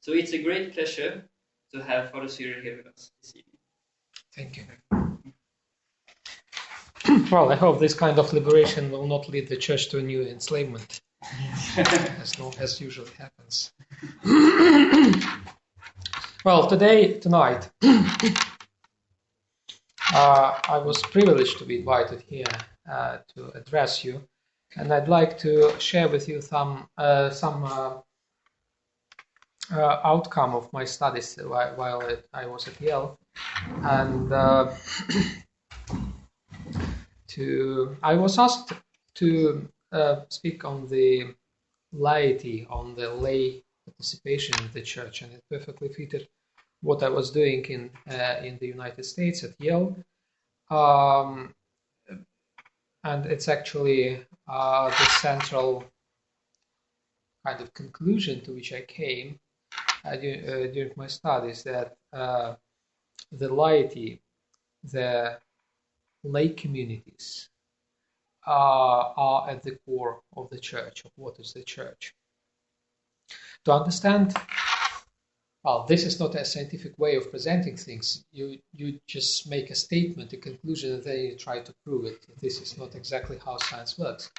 So it's a great pleasure to have Father Cyril here with us this evening. Thank you. Well, I hope this kind of liberation will not lead the church to a new enslavement, as usually happens. Well, tonight, I was privileged to be invited here to address you, and I'd like to share with you some outcome of my studies while I was at Yale, and I was asked to speak on the laity, on the lay participation in the church, and it perfectly fitted what I was doing in the United States at Yale, and it's actually the central kind of conclusion to which I came during my studies, that the laity, the lay communities, are at the core of the church, of what is the church. To understand, well, this is not a scientific way of presenting things. You just make a statement, a conclusion, and then you try to prove it. This is not exactly how science works.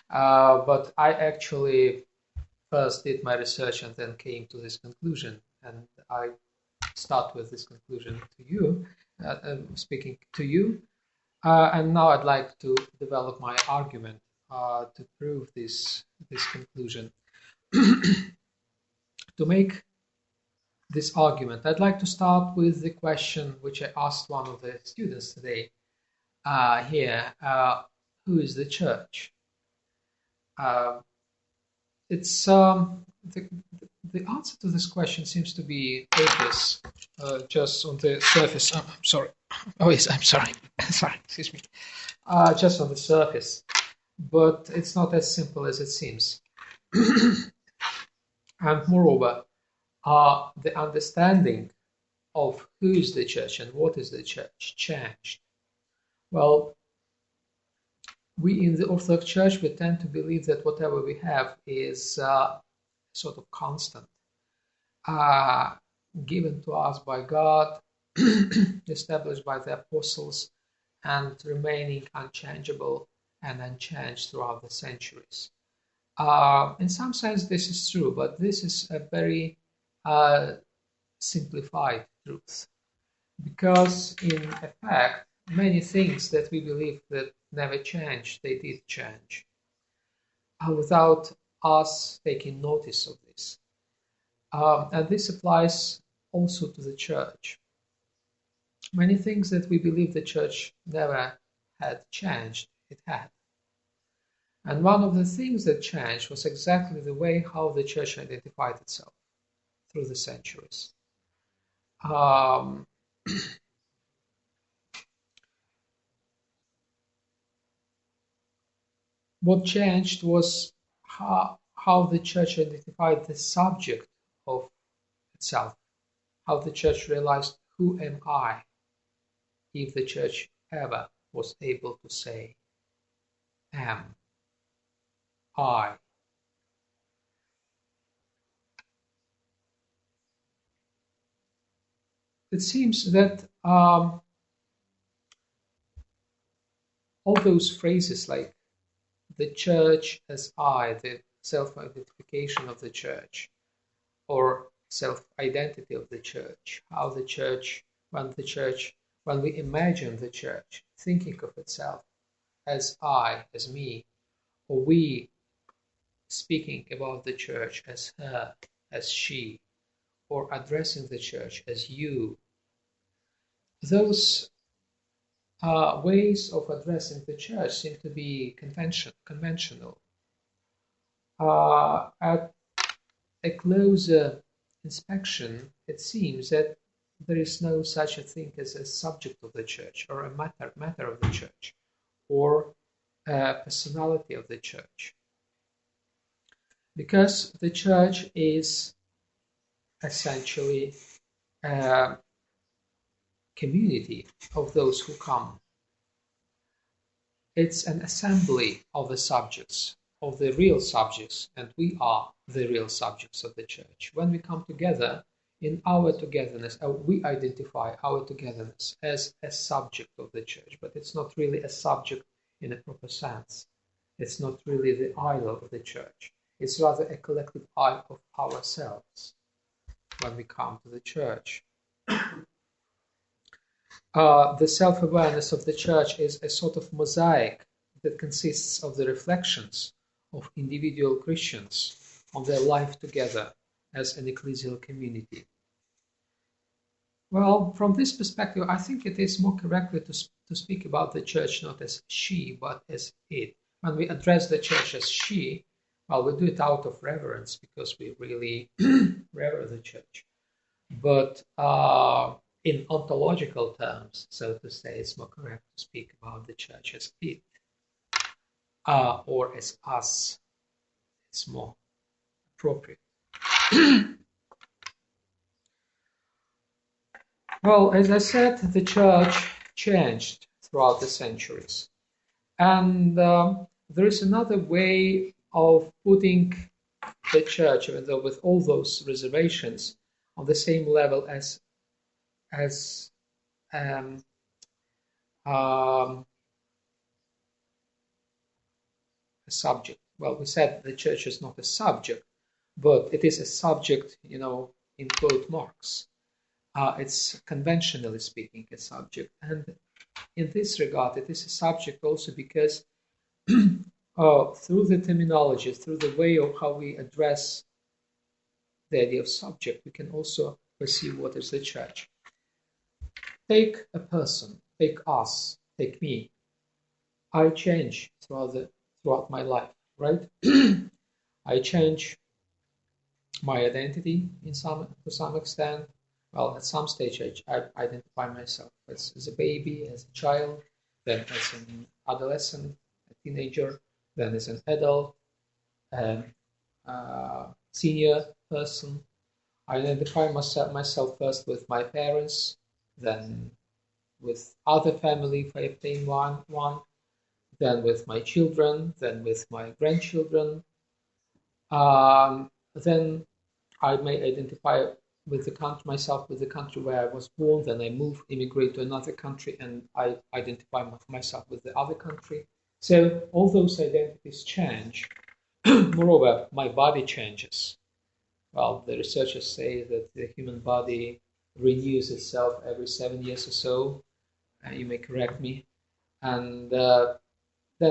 But I actually first did my research and then came to this conclusion. And I start with this conclusion to you, speaking to you. And now I'd like to develop my argument to prove this conclusion. To make this argument, I'd like to start with the question which I asked one of the students today here. Who is the church? It's the answer to this question seems to be obvious, just on the surface. I'm sorry. Oh yes, I'm sorry. Sorry, excuse me. Just on the surface, but it's not as simple as it seems. And moreover, the understanding of who is the church and what is the church changed. Well, we in the Orthodox Church, we tend to believe that whatever we have is sort of constant, given to us by God, established by the apostles, and remaining unchangeable and unchanged throughout the centuries. In some sense, this is true, but this is a very simplified truth, because in effect, many things that we believe that never changed, they did change, without us taking notice of this. And this applies also to the church. Many things that we believe the church never had changed, it had. And one of the things that changed was exactly the way how the church identified itself through the centuries. What changed was how the church identified the subject of itself, how the church realized, who am I, if the church ever was able to say, am I. It seems that all those phrases like the church as I, the self-identification of the church, or self-identity of the church, how the church, when we imagine the church thinking of itself as I, as me, or we speaking about the church as her, as she, or addressing the church as you, those ways of addressing the church seem to be conventional. At a closer inspection, it seems that there is no such a thing as a subject of the church, or a matter of the church, or a personality of the church. Because the church is essentially a community of those who come. It's an assembly of the subjects of the real subjects, and we are the real subjects of the church. When we come together in our togetherness, we identify our togetherness as a subject of the church, but it's not really a subject in a proper sense. It's not really the idol of the church. It's rather a collective I of ourselves when we come to the church. The self-awareness of the church is a sort of mosaic that consists of the reflections of individual Christians on their life together as an ecclesial community. Well, from this perspective, I think it is more correctly to speak about the church not as she, but as it. When we address the church as she, well, we do it out of reverence because we really revere the church. But in ontological terms, so to say, it's more correct to speak about the church as it or as us. It's more appropriate. Well, as I said, the church changed throughout the centuries. And there is another way of putting the church, even though with all those reservations, on the same level as a subject. Well, we said the church is not a subject, but it is a subject, in quote marks. It's conventionally speaking a subject. And in this regard, it is a subject also because through the terminology, through the way of how we address the idea of subject, we can also perceive what is the church. Take a person, take us, take me. I change throughout my life, right? I change my identity to some extent. Well, at some stage, I identify myself as a baby, as a child, then as an adolescent, a teenager, then as an adult, senior person. I identify myself first with my parents, then with other family, if I obtain one, then with my children, then with my grandchildren. Then I may identify with the country, myself with the country where I was born, then I immigrate to another country, and I identify myself with the other country. So all those identities change. Moreover, my body changes. Well, the researchers say that the human body renews itself every 7 years or so. You may correct me. And then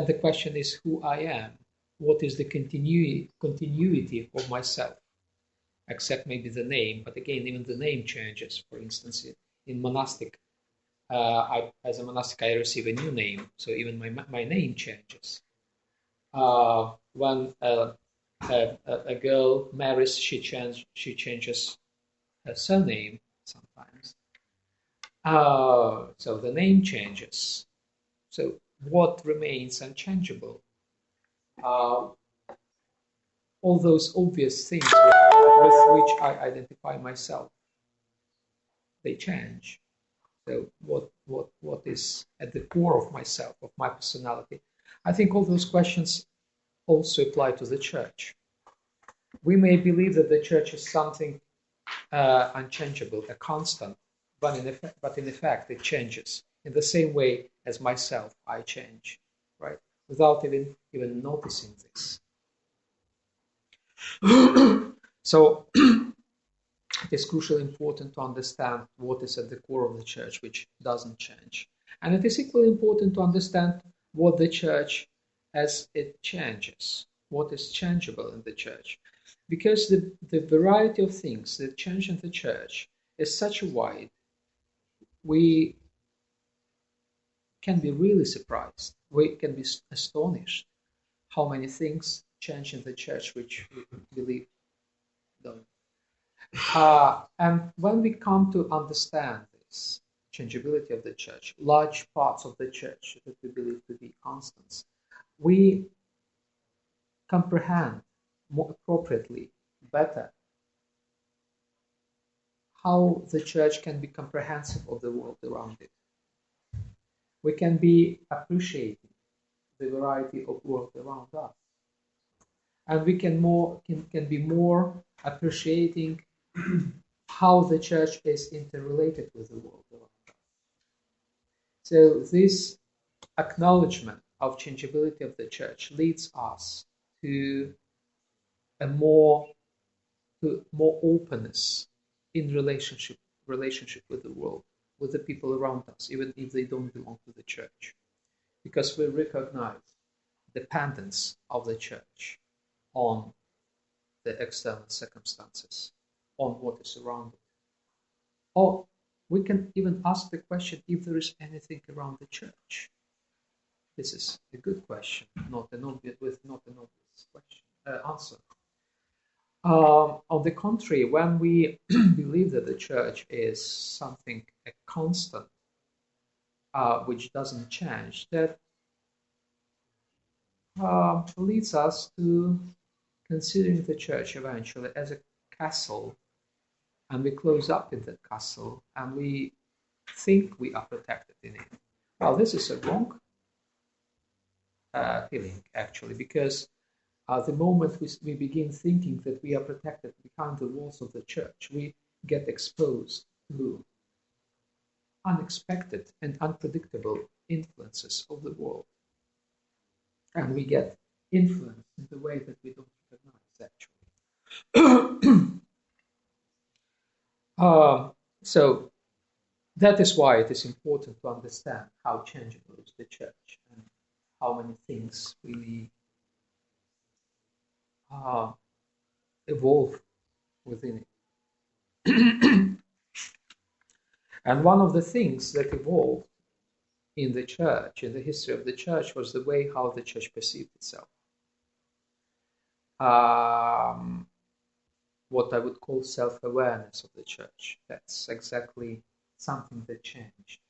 the question is who I am. What is the continuity of myself? Except maybe the name, but again, even the name changes. For instance, in monastic, as a monastic, I receive a new name, so even my name changes. When a girl marries, she changes her surname sometimes. So the name changes. So what remains unchangeable? All those obvious things with which I identify myself, they change. So what is at the core of myself, of my personality? I think all those questions also apply to the church. We may believe that the church is something unchangeable, a constant, but in effect it changes in the same way as myself. I change, right? Without even noticing this. So it is crucially important to understand what is at the core of the church, which doesn't change. And it is equally important to understand what the church as it changes, what is changeable in the church. Because the variety of things that change in the church is such wide, we can be really surprised. We can be astonished how many things change in the church which we believe don't. And when we come to understand this changeability of the church, large parts of the church that we believe to be constants, we comprehend more appropriately, better, how the church can be comprehensive of the world around it. We can be appreciating the variety of world around us. and we can be more appreciating how the church is interrelated with the world around us. So this acknowledgement of changeability of the church leads us to a more openness in relationship with the world, with the people around us, even if they don't belong to the church, because we recognize dependence of the church on the external circumstances, on what is around it. Or we can even ask the question if there is anything around the church. This is a good question, not an obvious question, answer. On the contrary, when we believe that the church is something, a constant, which doesn't change, that leads us to considering the church eventually as a castle, and we close up in that castle, and we think we are protected in it. Well, this is a wrong feeling, actually, because the moment we begin thinking that we are protected behind the walls of the church, we get exposed to unexpected and unpredictable influences of the world. And we get influenced in the way that we don't recognize, actually. So that is why it is important to understand how changeable is the church and how many things really evolve within it. And one of the things that evolved in the church, in the history of the church, was the way how the church perceived itself. What I would call self-awareness of the church. That's exactly something that changed.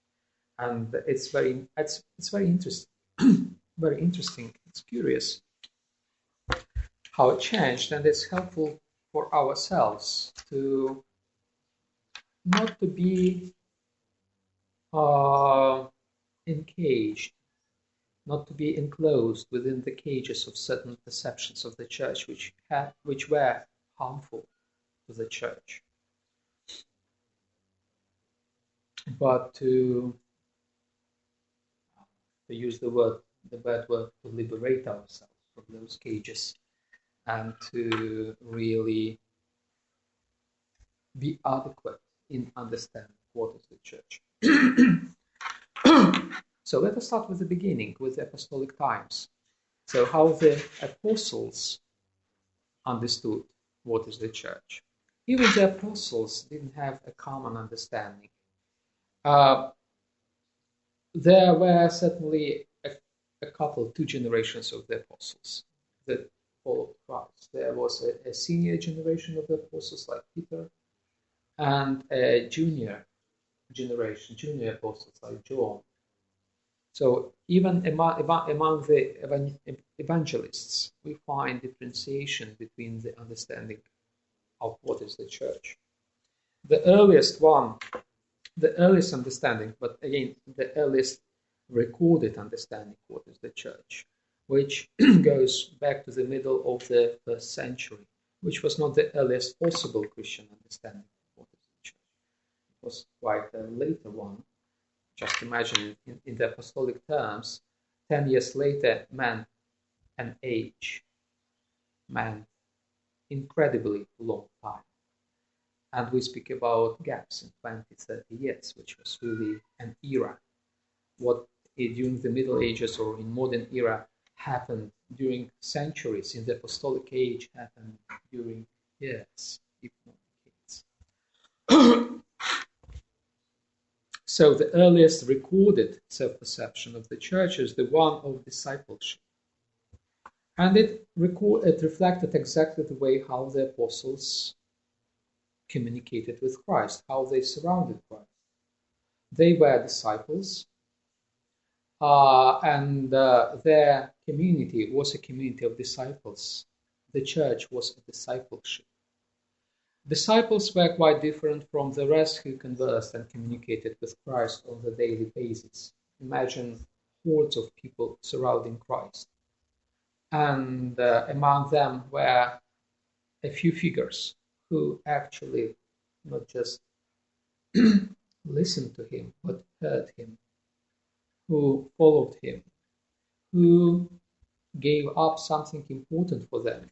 And it's very interesting. Very interesting. It's curious how it changed, and it's helpful for ourselves to not to be encaged, not to be enclosed within the cages of certain perceptions of the church which were harmful to the church, but to use the bad word, to liberate ourselves from those cages and to really be adequate in understanding what is the church. So let us start with the beginning, with the apostolic times. So how the apostles understood what is the church. Even the apostles didn't have a common understanding. There were certainly a couple, 2 generations of the apostles that followed Christ. There was a senior generation of the apostles like Peter, and a junior generation, junior apostles like John. So even among the evangelists, we find differentiation between the understanding of what is the church. The earliest understanding, but again, the earliest recorded understanding of what is the church, which goes back to the middle of the 1st century, which was not the earliest possible Christian understanding of what is the church. It was quite a later one. Just imagine in the apostolic terms, 10 years later meant an age, meant incredibly long time. And we speak about gaps in 20, 30 years, which was really an era. What during the Middle Ages or in modern era happened during centuries, in the apostolic age happened during years, if not decades. So the earliest recorded self-perception of the church is the one of discipleship. And it reflected exactly the way how the apostles communicated with Christ, how they surrounded Christ. They were disciples, and their community was a community of disciples. The church was a discipleship. Disciples were quite different from the rest who conversed and communicated with Christ on a daily basis. Imagine hordes of people surrounding Christ. And among them were a few figures who actually not just listened to him, but heard him, who followed him, who gave up something important for them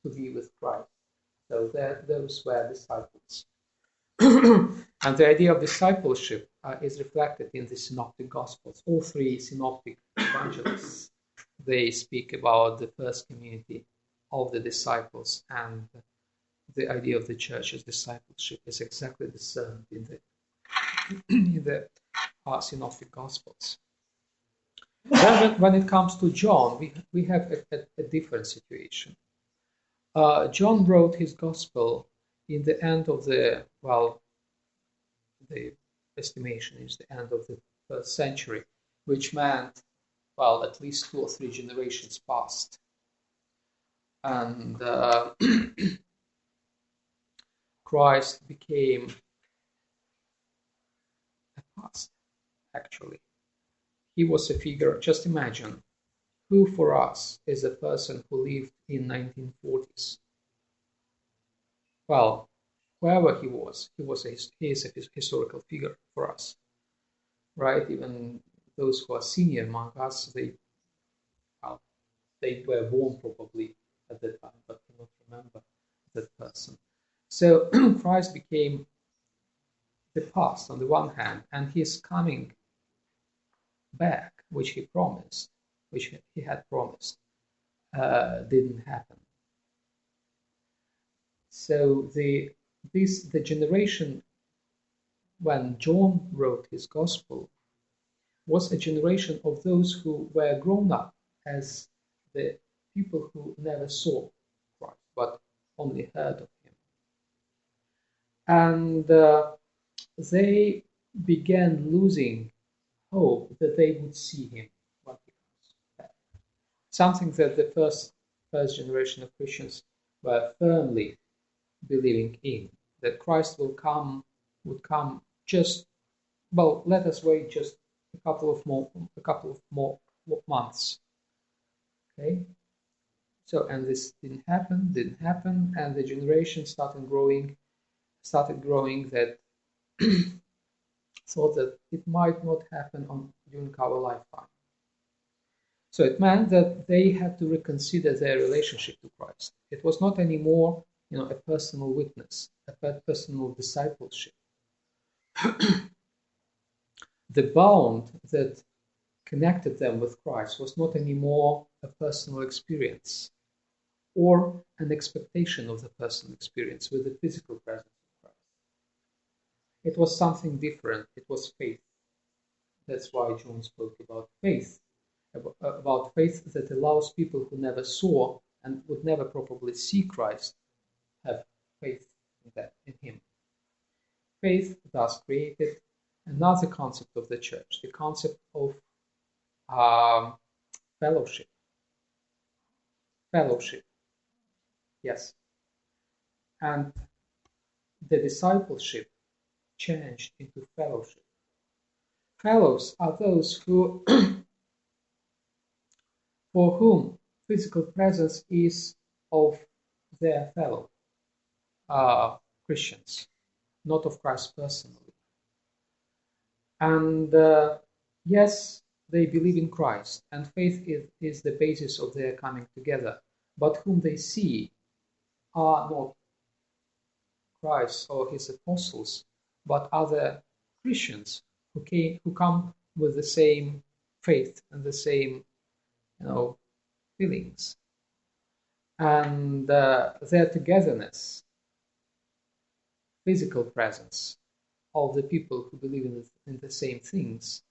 to be with Christ. So those were disciples. And the idea of discipleship is reflected in the Synoptic Gospels. All three Synoptic evangelists, they speak about the first community of the disciples, and the idea of the church as discipleship is exactly discerned in the Synoptic Gospels. Then when it comes to John, we have a different situation. John wrote his Gospel in the end of the estimation is the end of the first century, which meant, at least 2 or 3 generations passed. And Christ became a past, actually. He was a figure, just imagine, who for us is a person who lived in 1940s? Well, whoever he is a historical figure for us, right? Even those who are senior among us, they were born probably at that time, but cannot remember that person. So Christ became the past on the one hand, and his coming back, which he had promised, didn't happen. So the generation when John wrote his gospel was a generation of those who were grown up as the people who never saw Christ, but only heard of him. And they began losing hope that they would see him when he comes back. Something that the first generation of Christians were firmly believing in, that Christ would come just, let us wait just a couple of more months. Okay? So, and this didn't happen, and the generation started growing that thought that it might not happen during our lifetime. So it meant that they had to reconsider their relationship to Christ. It was not anymore, a personal witness, a personal discipleship. The bond that connected them with Christ was not anymore a personal experience or an expectation of the personal experience with the physical presence of Christ. It was something different. It was faith. That's why John spoke about faith that allows people who never saw and would never probably see Christ have faith in him. Faith thus created another concept of the church, the concept of fellowship. Yes. And the discipleship changed into fellowship. Fellows are those who for whom physical presence is of their fellow Christians, not of Christ personally. And yes, they believe in Christ, and faith is the basis of their coming together. But whom they see are not Christ or his apostles, but other Christians who come with the same faith and the same, feelings. And their togetherness, physical presence of the people who believe in the same things,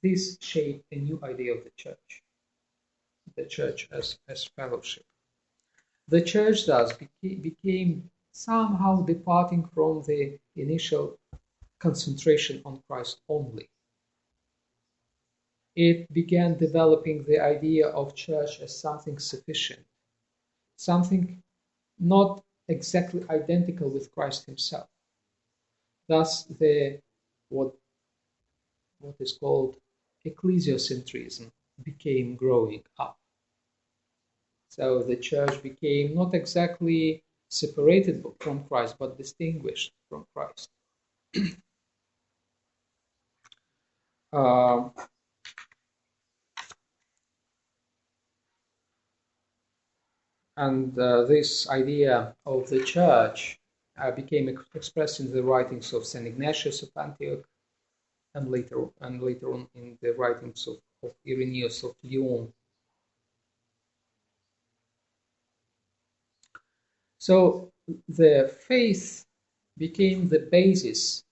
this shaped a new idea of the church as fellowship. The church thus became somehow departing from the initial concentration on Christ only. It began developing the idea of church as something sufficient, something not exactly identical with Christ himself. Thus, what is called ecclesiocentrism became growing up. So the church became not exactly separated from Christ, but distinguished from Christ. Uh, and this idea of the church became expressed in the writings of Sankt Ignatios of Antioch, and later on in the writings of Irenaeus of Lyon. So the faith became the basis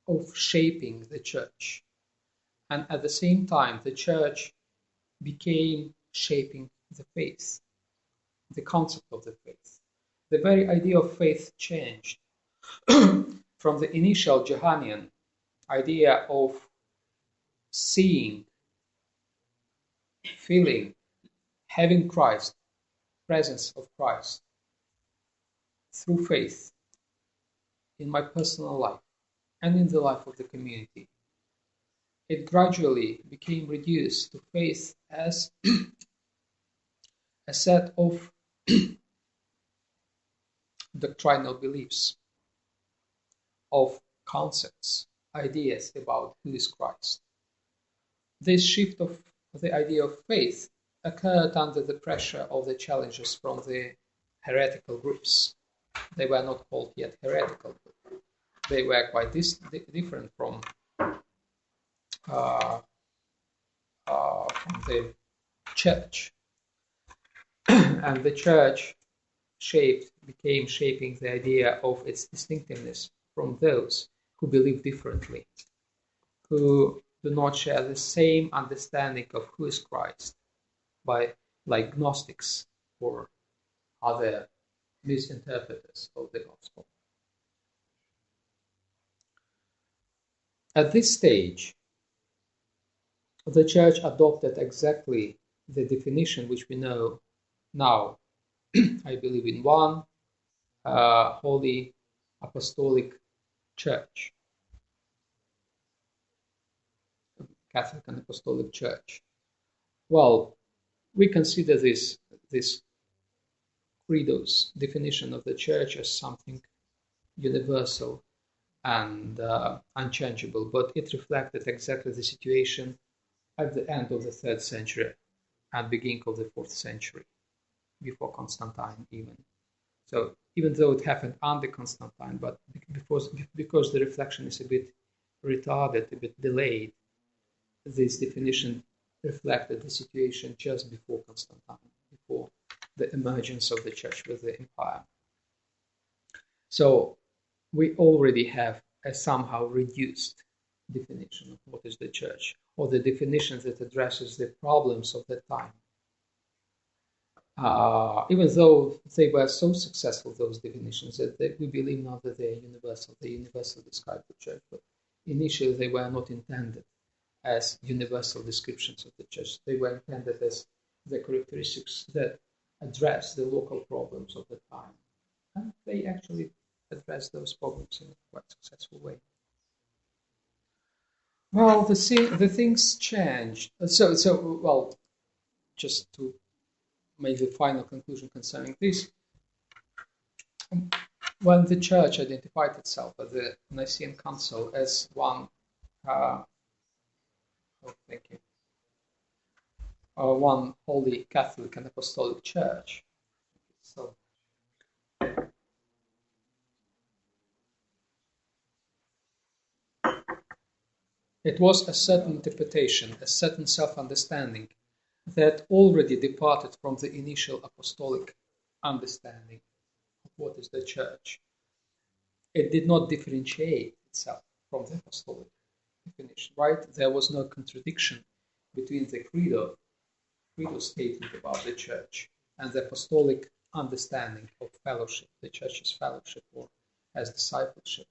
of shaping the church, and at the same time the church became shaping the faith, the concept of the faith. The very idea of faith changed from the initial Johannian idea of seeing, feeling, having Christ, presence of Christ through faith in my personal life and in the life of the community. It gradually became reduced to faith as a set of doctrinal beliefs, of concepts, ideas about who is Christ. This shift of the idea of faith occurred under the pressure of the challenges from the heretical groups. They were not called yet heretical, but they were quite different from the church. And the church became shaping the idea of its distinctiveness from those who believe differently, who do not share the same understanding of who is Christ, like Gnostics or other misinterpreters of the gospel. At this stage, the church adopted exactly the definition which we know now. I believe in one holy apostolic church, Catholic and Apostolic Church. Well, we consider this credo's definition of the church as something universal and unchangeable, but it reflected exactly the situation at the end of the 3rd century and beginning of the 4th century, before Constantine even. So even though it happened under Constantine, but because the reflection is a bit retarded, a bit delayed, this definition reflected the situation just before Constantine, before the emergence of the church with the empire. So we already have a somehow reduced definition of what is the church, or the definition that addresses the problems of the time. Even though they were so successful, those definitions, that we believe now that they are universal. They universally describe the church, but initially they were not intended as universal descriptions of the church. They were intended as the characteristics that address the local problems of the time. And they actually address those problems in a quite successful way. Well, the things changed. Well, just to make the final conclusion concerning this, when the church identified itself at the Nicene Council as one one holy Catholic and Apostolic Church. So, it was a certain interpretation, a certain self-understanding that already departed from the initial apostolic understanding of what is the church. It did not differentiate itself from the apostolic definition, right? There was no contradiction between the credo statement about the church and the apostolic understanding of fellowship, the church's fellowship or as discipleship.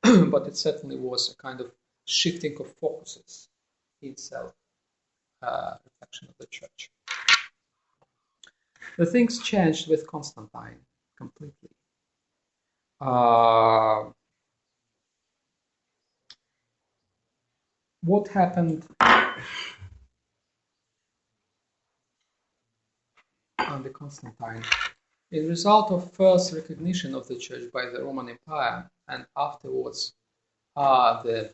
But it certainly was a kind of shifting of focuses in self-reflection of the church. The things changed with Constantine completely. What happened under Constantine. In result of first recognition of the Church by the Roman Empire, and afterwards the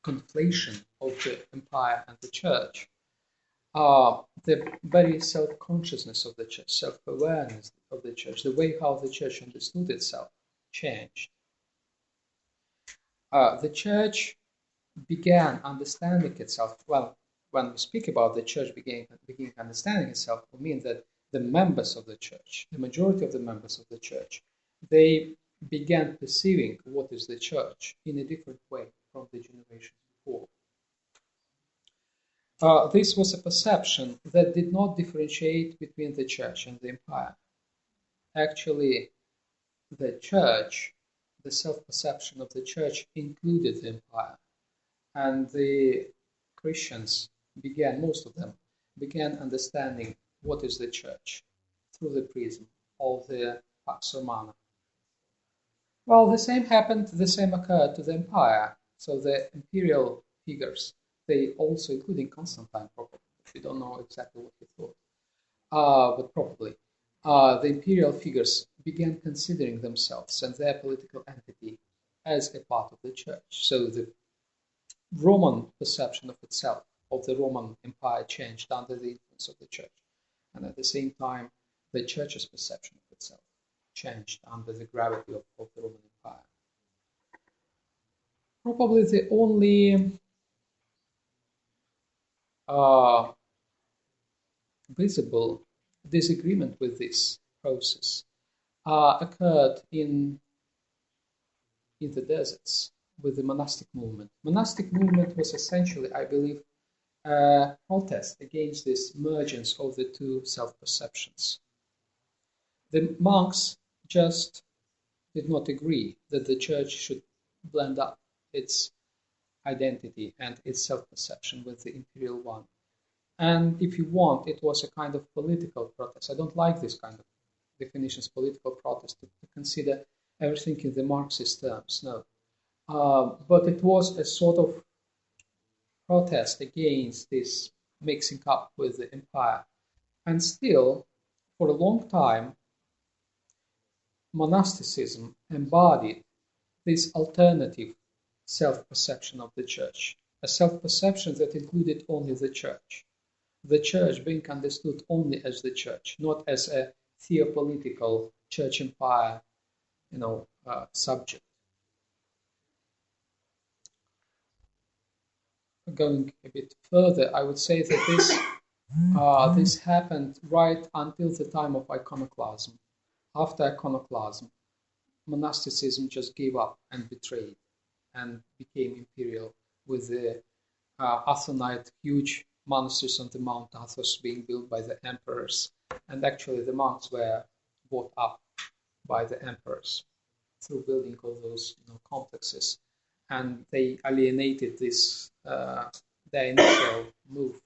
conflation of the empire and the Church, the very self-consciousness of the Church, self-awareness of the Church, the way how the Church understood itself changed. The Church began understanding itself. Well, when we speak about the Church beginning understanding itself, we mean that the members of the Church, the majority of the members of the Church, they began perceiving what is the Church in a different way from the generation before. This was a perception that did not differentiate between the Church and the Empire. Actually, the Church, the self-perception of the Church included the Empire. And the Christians began, most of them, began understanding what is the Church through the prism of the Pax Romana. Well, the same occurred to the Empire. So the imperial figures, they also, including Constantine, probably, we don't know exactly what he thought, but probably, the imperial figures began considering themselves and their political entity as a part of the Church. So the Roman perception of itself, of the Roman Empire, changed under the influence of the Church. And at the same time, the Church's perception of itself changed under the gravity of the Roman Empire. Probably the only visible disagreement with this process occurred in the deserts with the monastic movement. Monastic movement was essentially, I believe, a protest against this mergence of the two self-perceptions. The monks just did not agree that the Church should blend up its identity and its self-perception with the imperial one. And if you want, it was a kind of political protest. I don't like this kind of definitions, political protest, to consider everything in the Marxist terms, no. But it was a sort of protest against this mixing up with the empire. And still, for a long time, monasticism embodied this alternative self-perception of the Church, a self-perception that included only the Church being understood only as the Church, not as a theopolitical Church-empire, subject. Going a bit further, I would say that this happened right until the time of iconoclasm. After iconoclasm, monasticism just gave up and betrayed and became imperial, with the Athonite huge monasteries on the Mount Athos being built by the emperors. And actually the monks were bought up by the emperors through building all those complexes. And they alienated this, their initial move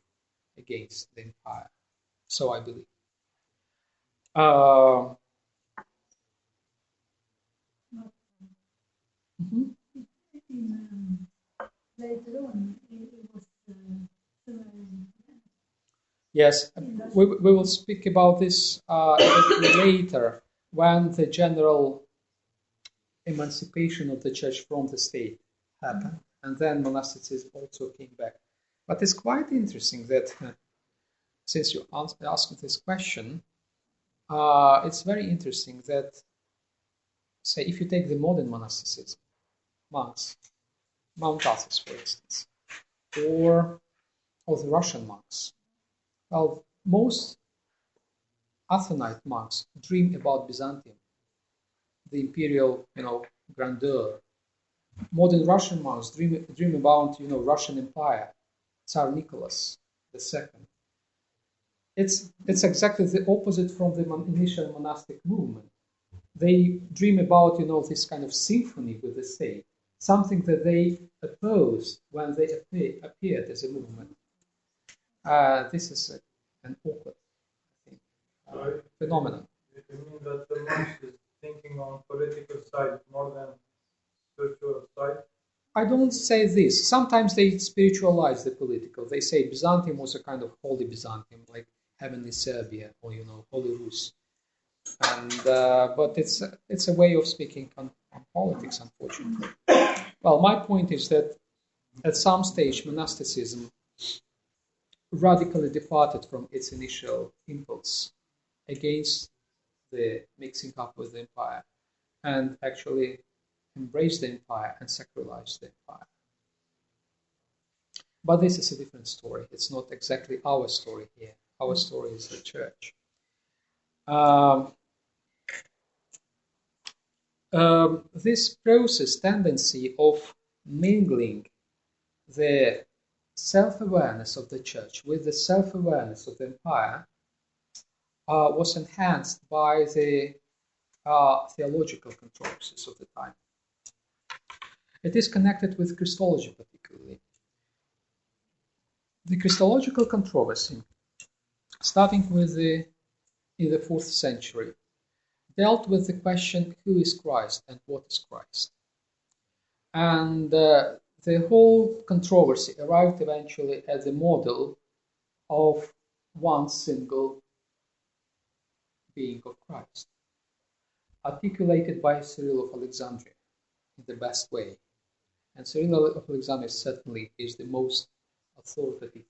against the empire. So I believe. Later on, it was yes, we will speak about this a bit later, when the general emancipation of the Church from the state happened, and then monasticism also came back. But it's quite interesting that, since you asked this question, it's very interesting that, say, if you take the modern monasticism, monks, Mount Athos, for instance, or the Russian monks. Well, most Athonite monks dream about Byzantium, the imperial, grandeur. Modern Russian monks dream about, Russian Empire, Tsar Nicholas II. It's exactly the opposite from the initial monastic movement. They dream about, this kind of symphony with the state, something that they opposed when they appeared as a movement. This is an awkward, I think, phenomenon. You mean that the monks is thinking on political side more than spiritual side? I don't say this. Sometimes they spiritualize the political. They say Byzantium was a kind of holy Byzantium, like heavenly Serbia or holy Rus. And but it's a way of speaking on politics, unfortunately. Well, my point is that at some stage monasticism radically departed from its initial impulse against the mixing up with the empire, and actually embraced the empire and sacralized the empire. But this is a different story. It's not exactly our story here. Our story is the church. This process, tendency of mingling the self-awareness of the church with the self-awareness of the empire was enhanced by the theological controversies of the time. It is connected with Christology particularly. The Christological controversy, starting in the 4th century, dealt with the question, who is Christ and what is Christ? And the whole controversy arrived eventually at the model of one single being of Christ, articulated by Cyril of Alexandria in the best way. And Cyril of Alexandria certainly is the most authoritative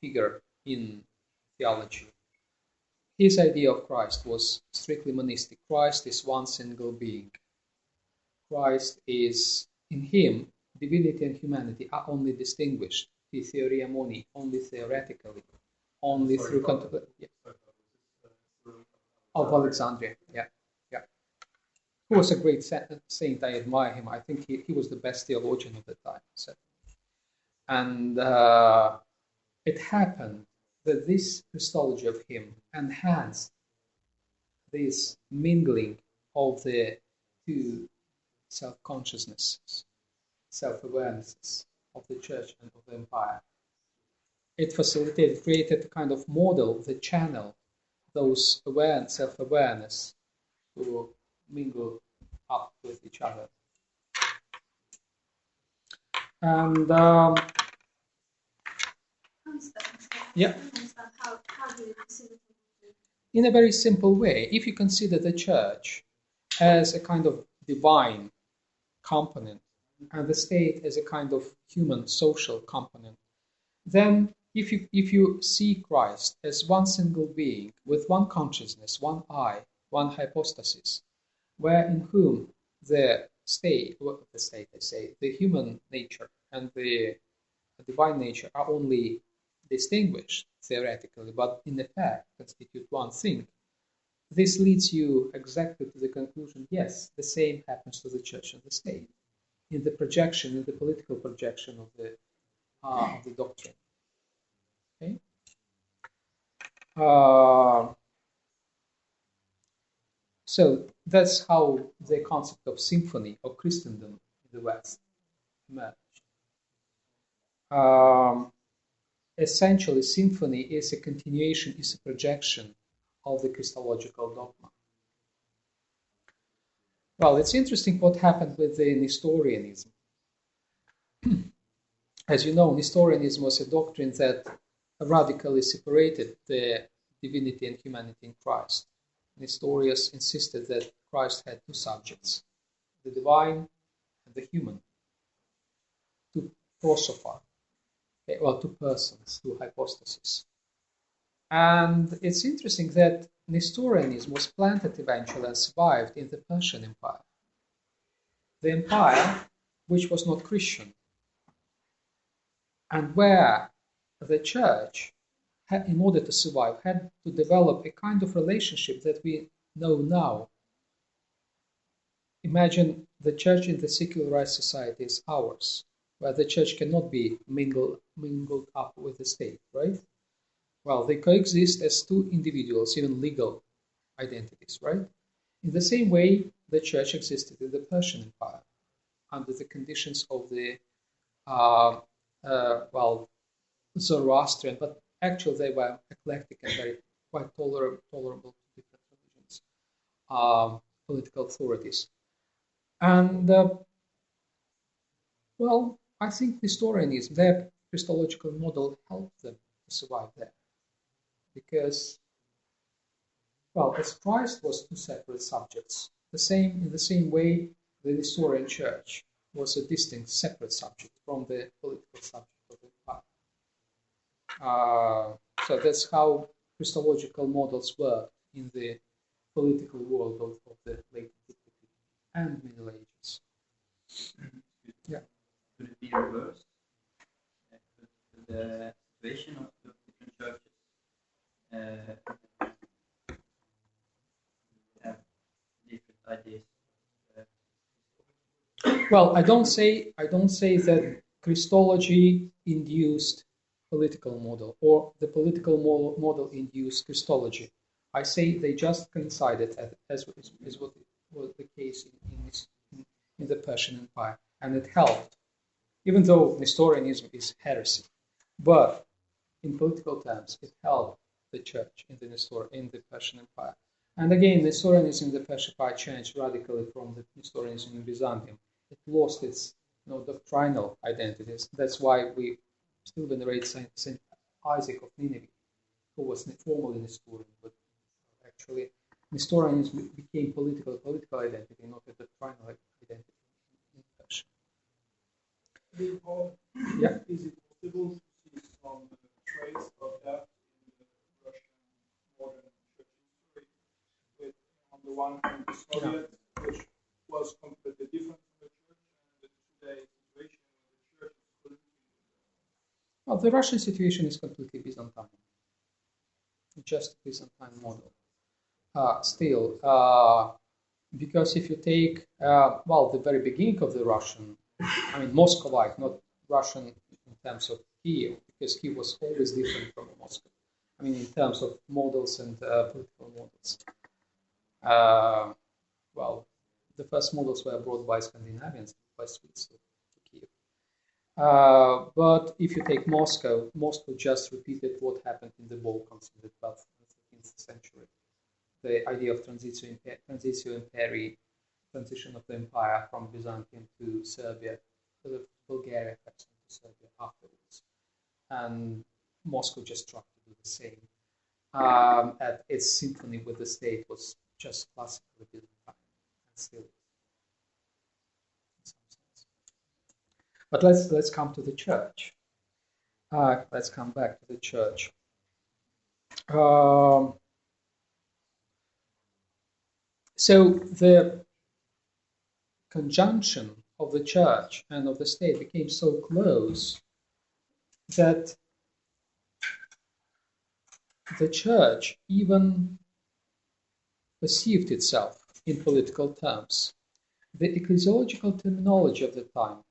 figure in theology. His idea of Christ was strictly monistic. Christ is one single being. Christ is, in him, divinity and humanity are only distinguished, the theoria moni, only theoretically, only through contemplation. Of Alexandria, yeah. He was a great saint. I admire him. I think he was the best theologian of the time. So. And it happened that this Christology of him enhanced this mingling of the two self-consciousnesses, self-awarenesses of the church and of the empire. It facilitated, created a kind of model that channeled those self-awareness to mingle up with each other. And yeah. In a very simple way, if you consider the church as a kind of divine component and the state as a kind of human social component, then if you see Christ as one single being with one consciousness, one I, one hypostasis, where in whom the human nature and the divine nature are only distinguished theoretically, but in effect constitute one thing, this leads you exactly to the conclusion, yes, the same happens to the church and the state, in the projection, in the political projection of the doctrine. Okay? So that's how the concept of symphony of Christendom in the West emerged. Essentially, symphony is a continuation, is a projection of the Christological dogma. Well, it's interesting what happened with the Nestorianism. As you know, Nestorianism was a doctrine that radically separated the divinity and humanity in Christ. Nestorius insisted that Christ had two subjects, the divine and the human, two prosopha, two persons, two hypostases. And it's interesting that Nestorianism was planted eventually and survived in the Persian Empire. The empire which was not Christian, and where the church, in order to survive, had to develop a kind of relationship that we know now. Imagine the church in the secularized society is ours, where the church cannot be mingled up with the state, right? Well, they coexist as two individuals, even legal identities, right? In the same way, the church existed in the Persian Empire under the conditions of the, Zoroastrian, but actually they were eclectic and very quite tolerable to different religions, political authorities. And Well, I think Nestorianism, their Christological model helped them to survive there. Because, well, as Christ was two separate subjects, in the same way the Nestorian Church was a distinct, separate subject from the political subject of the empire. So that's how Christological models work in the political world of the late antiquity and Middle Ages. Yeah. Could it be reversed? Could the situation of the different churches have different ideas? Well, I don't say that Christology induced political model or the political model induced Christology. I say they just coincided as what was the case in the Persian Empire, and it helped, even though Nestorianism is heresy, but in political terms, it helped the church in the Persian Empire. And again, Nestorianism in the Persian Empire changed radically from the Nestorianism in Byzantium. It lost its doctrinal identities. That's why we still venerate Saint Isaac of Nineveh, who was formally Nestorian, but actually Nestorianism became political identity, not a doctrinal identity in Persia. Yeah. Is it possible to see some trace of that in the Russian modern church history? With, on the one hand, the Soviet, which was completely different from the church, and today's situation where the church is completely. Well, the Russian situation is completely Byzantine, just Byzantine model. Still, because if you take, the very beginning of the Russian, Muscovite, not Russian in terms of Kiev, because Kiev was always different from Moscow. In terms of models and political models. The first models were brought by Scandinavians, by Swedes to Kiev. But if you take Moscow just repeated what happened in the Balkans in the 12th and 13th century. The idea of transitio imperii, transition of the empire from Byzantium to Serbia, to Bulgaria, to Serbia afterwards. And Moscow just tried to do the same. And its symphony with the state was just classically Byzantine, and still is, in some sense. But let's come to the church. Let's come back to the church. So the conjunction of the church and of the state became so close that the church even perceived itself in political terms. The ecclesiological terminology of the time,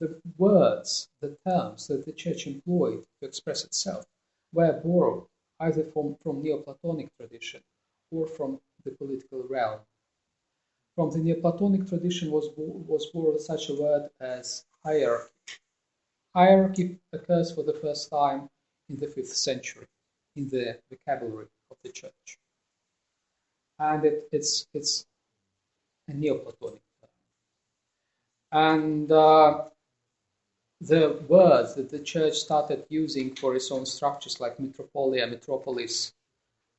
the words, the terms that the church employed to express itself, were borrowed either from Neoplatonic tradition or from the political realm. From the Neoplatonic tradition was borrowed such a word as hierarchy. Hierarchy occurs for the first time in the 5th century in the vocabulary of the church. And it's a Neoplatonic term. And the words that the church started using for its own structures, like metropolia, metropolis,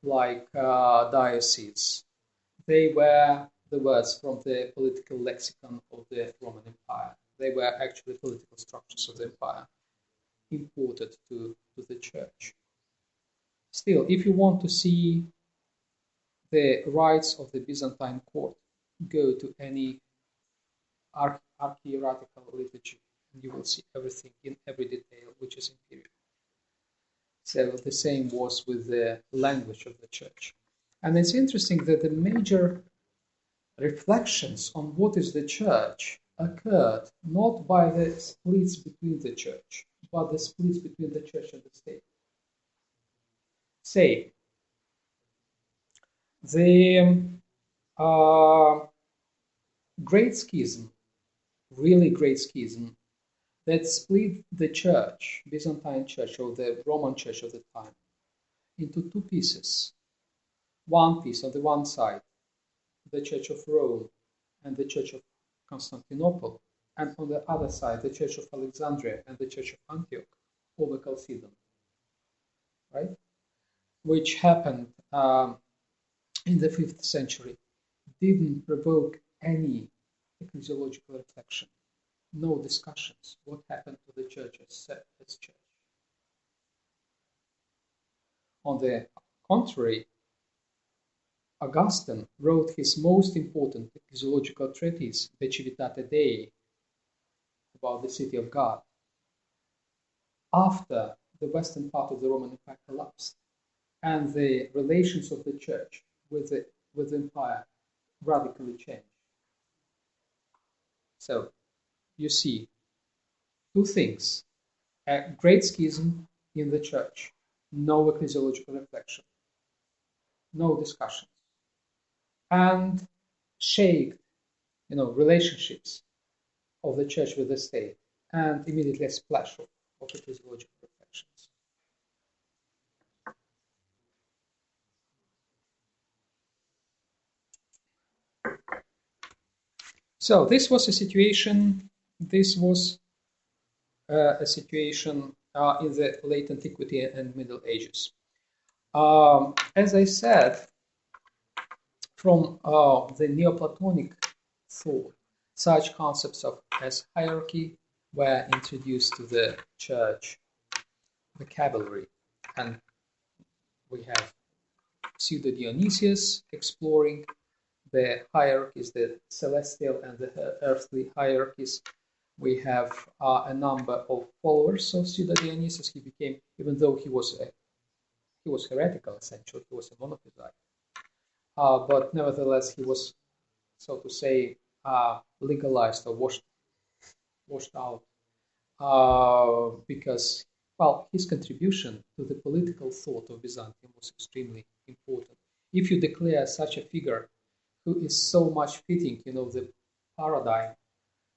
like diocese, they were the words from the political lexicon of the Roman Empire. They were actually political structures of the empire imported to the church. Still, if you want to see the rites of the Byzantine court, go to any archieratical liturgy, and you will see everything in every detail, which is imperial. So the same was with the language of the church. And it's interesting that the major reflections on what is the church occurred not by the splits between the church, but the splits between the church and the state. Say, the great schism, really great schism, that split the church, Byzantine church or the Roman church of the time, into two pieces. One piece on the one side, the Church of Rome and the Church of Constantinople, and on the other side, the Church of Alexandria and the Church of Antioch over Chalcedon, right? Which happened in the 5th century, didn't provoke any ecclesiological reflection, no discussions. What happened to the church as church? On the contrary, Augustine wrote his most important ecclesiological treatise, De Civitate Dei, about the city of God, after the western part of the Roman Empire collapsed and the relations of the church with the empire radically changed. So you see two things: a great schism in the church, no ecclesiological reflection, no discussions, and shaped, relationships of the church with the state, and immediately a splash of ecclesiological reflections. So this was a situation. This was a situation in the late antiquity and Middle Ages. As I said, from the Neoplatonic thought, such concepts as hierarchy were introduced to the church vocabulary, and we have Pseudo-Dionysius exploring the hierarchies, the celestial and the earthly hierarchies. We have a number of followers of Pseudo-Dionysius. He became, even though he was heretical, essentially, he was a monophysite. But nevertheless, he was, so to say, legalized or washed out because, well, his contribution to the political thought of Byzantium was extremely important. If you declare such a figure who is so much fitting, the paradigm,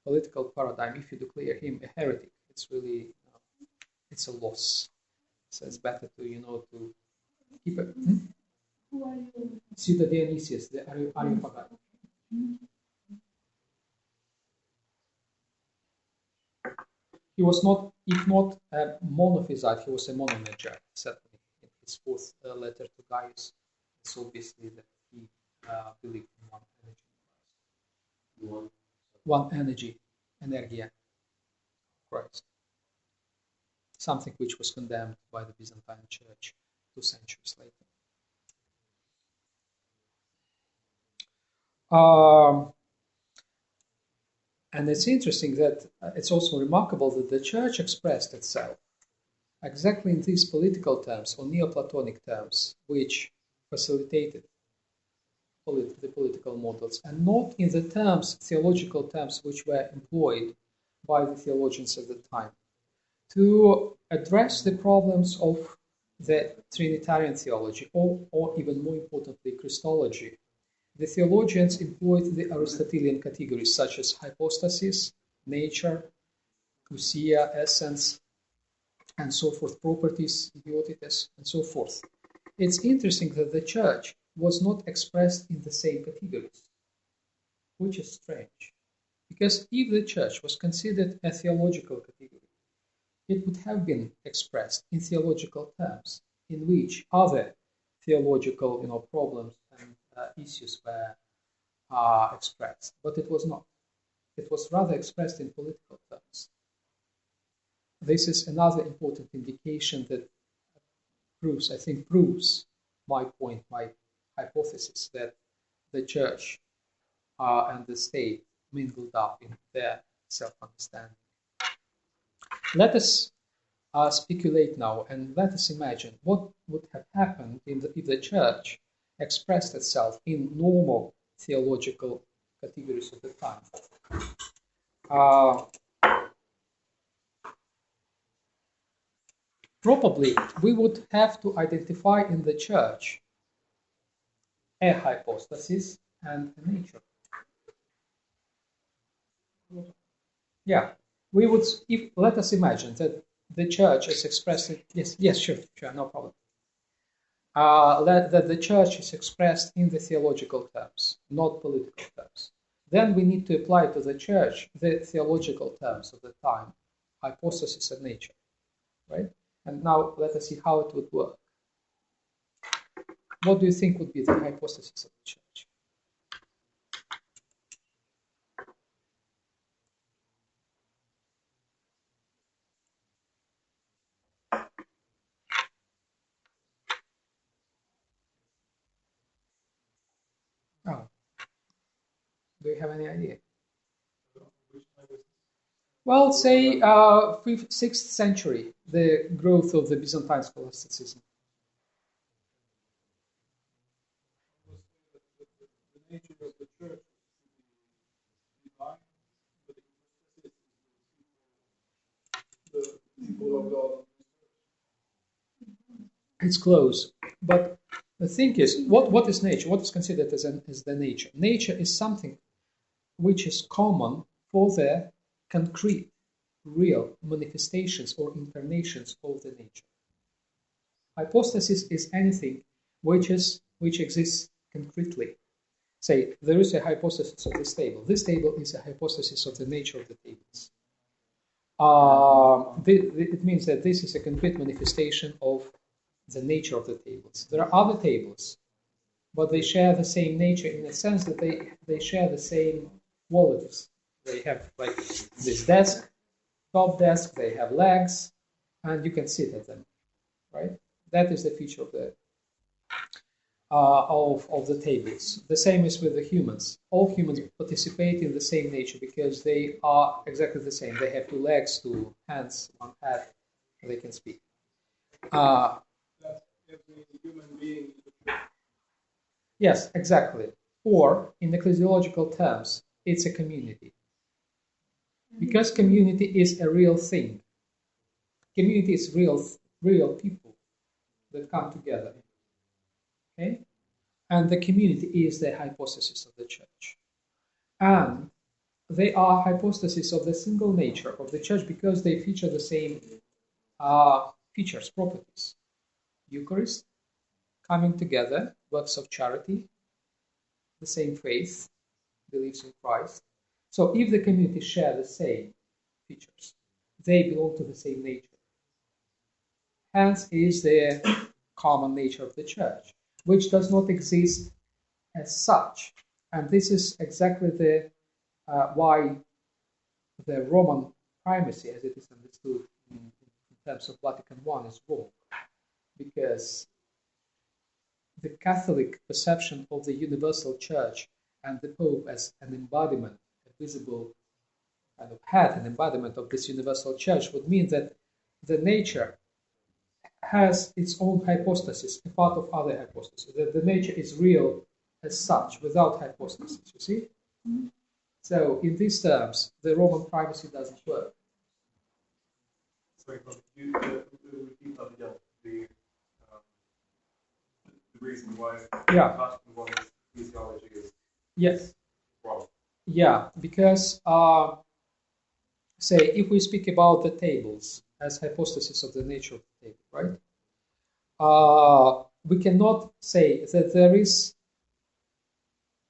political paradigm, if you declare him a heretic, it's really, it's a loss. So it's better to, to keep it. Who are you? Pseudo-Dionysius, the Areopagite. He was not, if not a monophysite, he was a monomagite, certainly. In his 4th letter to Gaius, it's obviously that he believed in one energy. One energy, energia, Christ. Something which was condemned by the Byzantine Church 2 centuries later. And it's interesting that it's also remarkable that the church expressed itself exactly in these political terms or Neoplatonic terms, which facilitated the political models, and not in the terms, theological terms, which were employed by the theologians at the time to address the problems of the Trinitarian theology, or even more importantly, Christology. The theologians employed the Aristotelian categories such as hypostasis, nature, ousia, essence, and so forth, properties, idiotitas, and so forth. It's interesting that the church was not expressed in the same categories, which is strange. Because if the church was considered a theological category, it would have been expressed in theological terms, in which other theological problems and issues were expressed, but it was not. It was rather expressed in political terms. This is another important indication that proves my point, my hypothesis that the church and the state mingled up in their self-understanding. Let us speculate now, and let us imagine what would have happened if the church expressed itself in normal theological categories of the time. Probably we would have to identify in the church a hypostasis and a nature. Yeah, we would. Let us imagine that the church is expressed. Yes, sure, no problem. That the church is expressed in the theological terms, not political terms. Then we need to apply to the church the theological terms of the time, hypostasis of nature, right? And now let us see how it would work. What do you think would be the hypostasis of the church? Oh, do you have any idea? Well, say 5th, 6th century, the growth of the Byzantine scholasticism. The nature of the church is divine, but the people of God. It's close, but the thing is, what is nature? What is considered as the nature? Nature is something which is common for the concrete, real manifestations or incarnations of the nature. Hypostasis is anything which exists concretely. Say, there is a hypostasis of this table. This table is a hypostasis of the nature of the tables. It means that this is a concrete manifestation of the nature of the tables. There are other tables, but they share the same nature in the sense that they share the same qualities. They have like this desk, top desk, they have legs, and you can sit at them, right? That is the feature of the tables. The same is with the humans. All humans participate in the same nature because they are exactly the same. They have 2 legs, 2 hands, 1 head, they can speak. Every human being is a church. Yes, exactly. Or, in ecclesiological terms, it's a community. Because community is a real thing. Community is real people that come together. Okay? And the community is the hypostasis of the church. And they are hypostasis of the single nature of the church because they feature the same features, properties. Eucharist, coming together, works of charity, the same faith, beliefs in Christ. So if the community share the same features, they belong to the same nature. Hence is the common nature of the church, which does not exist as such. And this is exactly the why the Roman primacy, as it is understood in terms of Vatican I, is wrong. Because the Catholic perception of the universal church and the Pope as an embodiment, a visible kind of head, an embodiment of this universal church, would mean that the nature has its own hypostasis, a part of other hypostasis. That the nature is real as such, without hypostasis, you see? Mm-hmm. So, in these terms, the Roman primacy doesn't work. Sorry, but you repeat that again. The reason why Vatican I theology is wrong. Yeah, because say if we speak about the tables as hypostasis of the nature of the table, right? We cannot say that there is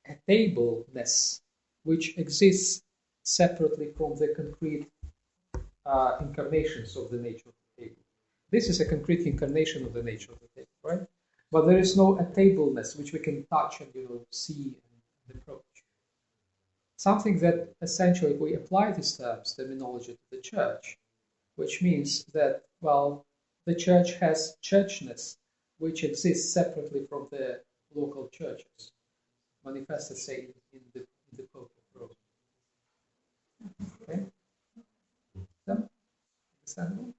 a tableness which exists separately from the concrete incarnations of the nature of the table. This is a concrete incarnation of the nature of the table, right? But there is no atableness which we can touch and see and approach. Something that essentially, if we apply these terms, terminology to the church, which means that, well, the church has churchness which exists separately from the local churches, manifested, say, in the Pope of Rome. Okay? So, understandable?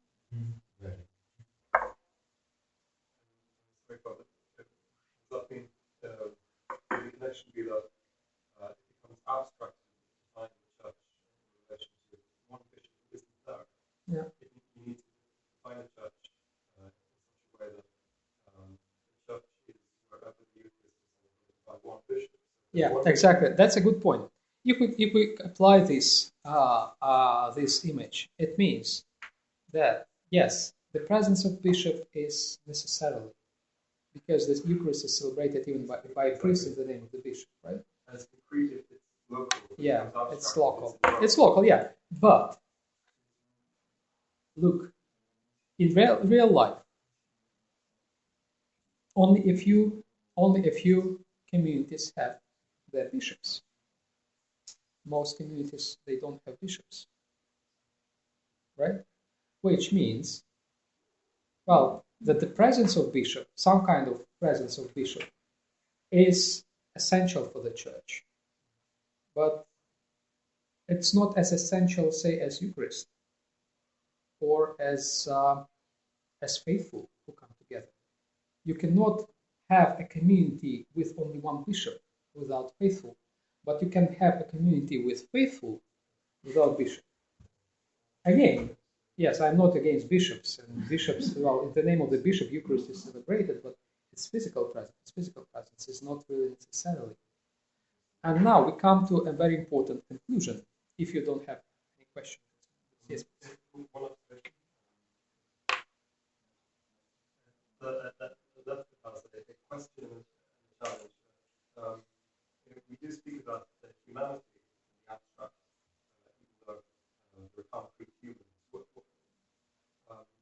Right. Sorry, Father. Does that mean the connection be that it becomes abstract to define the church in relation to one bishop who isn't there? Yeah. You need to define the church in such a way that the church is wherever the Eucharist is by one bishop. Yeah, exactly. That's a good point. If we apply this this image, it means that yes, the presence of bishop is necessarily, because the Eucharist is celebrated even by a priest in the name of the bishop, right? As concrete if it's local. Yeah, becomes it's abstract, local. it's It's local, yeah. But look, in real life, only a few communities have their bishops. Most communities, they don't have bishops, right? Which means, well, that the presence of bishop, some kind of presence of bishop, is essential for the church, but it's not as essential, say, as Eucharist or as faithful who come together. You cannot have a community with only one bishop without faithful, but you can have a community with faithful without bishop. Again, yes, I'm not against bishops, and bishops, well, in the name of the bishop, Eucharist is celebrated, but its physical presence. Physical presence is not really necessarily. And now we come to a very important conclusion, if you don't have any questions. Yes, please. One observation. That's because a question and a challenge. We do speak about the humanity in the abstract, even though we're concrete humans.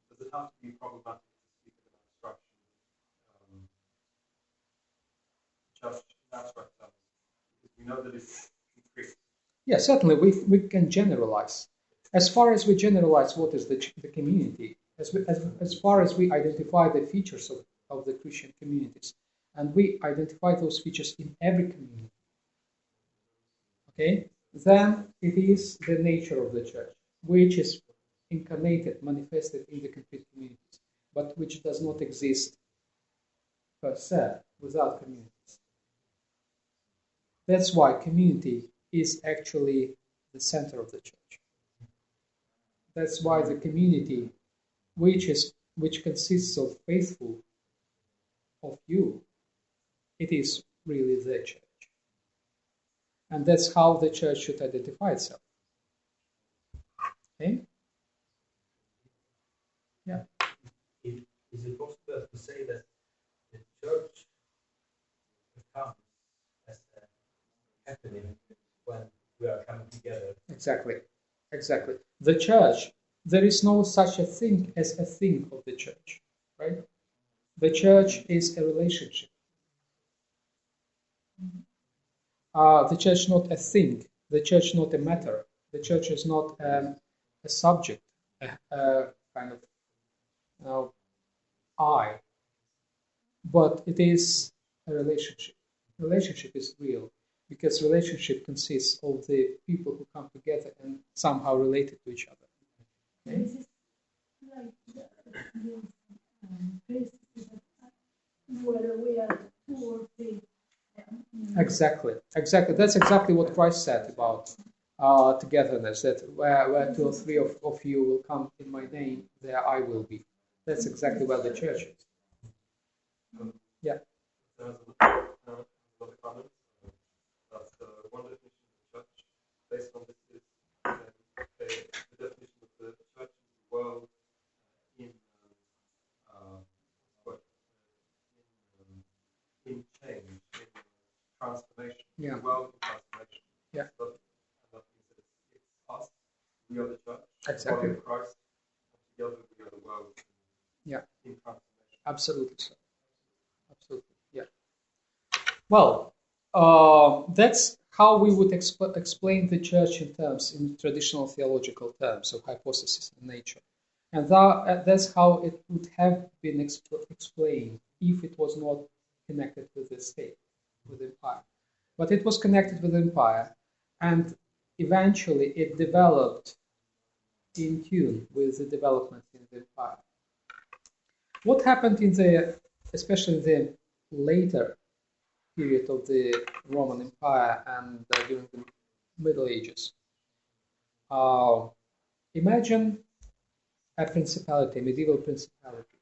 Does it have to be problematic to speak of an abstraction, just in abstract terms? Because we know that it's concrete. Yeah, certainly we can generalize. As far as we generalize what is the community, as far as we identify the features of the Christian communities, and we identify those features in every community, okay, then it is the nature of the church, which is incarnated, manifested in the concrete communities, but which does not exist per se without communities. That's why community is actually the center of the church. That's why the community, which consists of faithful, of you, it is really the church. And that's how the church should identify itself. Okay? Yeah. Is it possible to say that the church becomes as a happening when we are coming together? Exactly. The church, there is no such a thing as a thing of the church, right? The church is a relationship. The church not a thing. The church not a matter. The church is not a subject, a kind of I, but it is a relationship. Relationship is real because relationship consists of the people who come together and somehow related to each other. Okay? This is like the cases where we are 2 or 3. Exactly. That's exactly what Christ said about togetherness. That where 2 or 3 of you will come in my name, there I will be. That's exactly where the church is. Yeah. There's another comment. That one definition of the church, based on this, is the definition of the church is the world in change, in transformation. Yeah. The world in transformation. Yeah. But, and that means that it's us. We are the church. Exactly. The body of Christ. And together we are the world. Yeah. In transformation. Absolutely so. Absolutely. Yeah. Well, that's how we would explain the church in traditional theological terms of hypostasis and nature. And that's how it would have been explained if it was not connected with the state, with the empire. But it was connected with the empire, and eventually it developed in tune with the development in the empire. What happened especially in the later period of the Roman Empire and during the Middle Ages? Imagine a principality, a medieval principality,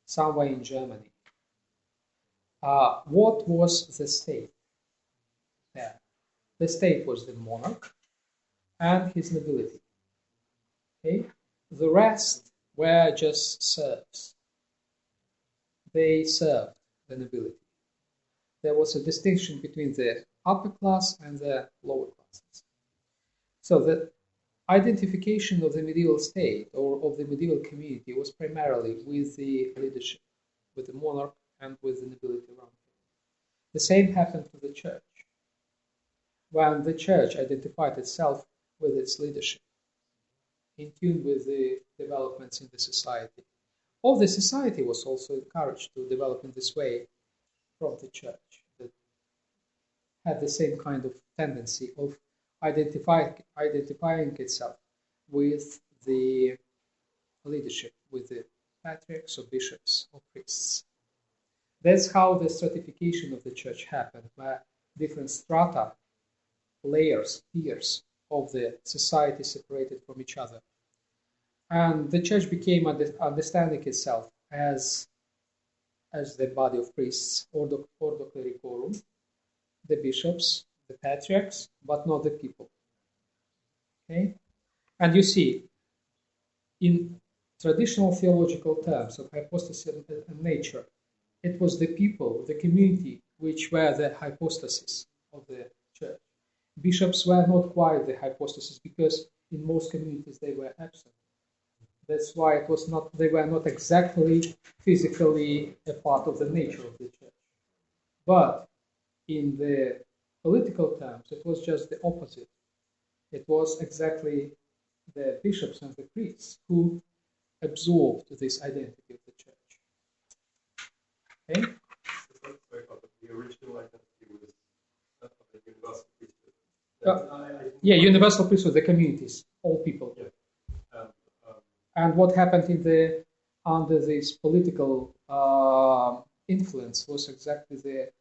somewhere in Germany. What was the state there? The state was the monarch and his nobility. Okay? The rest were just serfs. They served the nobility. There was a distinction between the upper class and the lower class. circumstances. So the identification of the medieval state or of the medieval community was primarily with the leadership, with the monarch and with the nobility around him. The same happened to the church. When the church identified itself with its leadership, in tune with the developments in the society, all the society was also encouraged to develop in this way from the church, that had the same kind of tendency of identifying itself with the leadership, with the patriarchs or bishops or priests. That's how the stratification of the church happened, where different strata, layers, tiers of the society separated from each other. And the church became understanding itself as the body of priests, ordo clericorum, the bishops, the patriarchs, but not the people. Okay? And you see, in traditional theological terms of hypostasis and nature, it was the people, the community, which were the hypostasis of the church. Bishops were not quite the hypostasis because in most communities they were absent. That's why they were not exactly physically a part of the nature of the church. But in the political terms, it was just the opposite. It was exactly the bishops and the priests who absorbed this identity of the church. Okay? The original identity was the universal priesthood. Yeah, universal priesthood, the communities, all people. Yeah. And what happened under this political influence was exactly the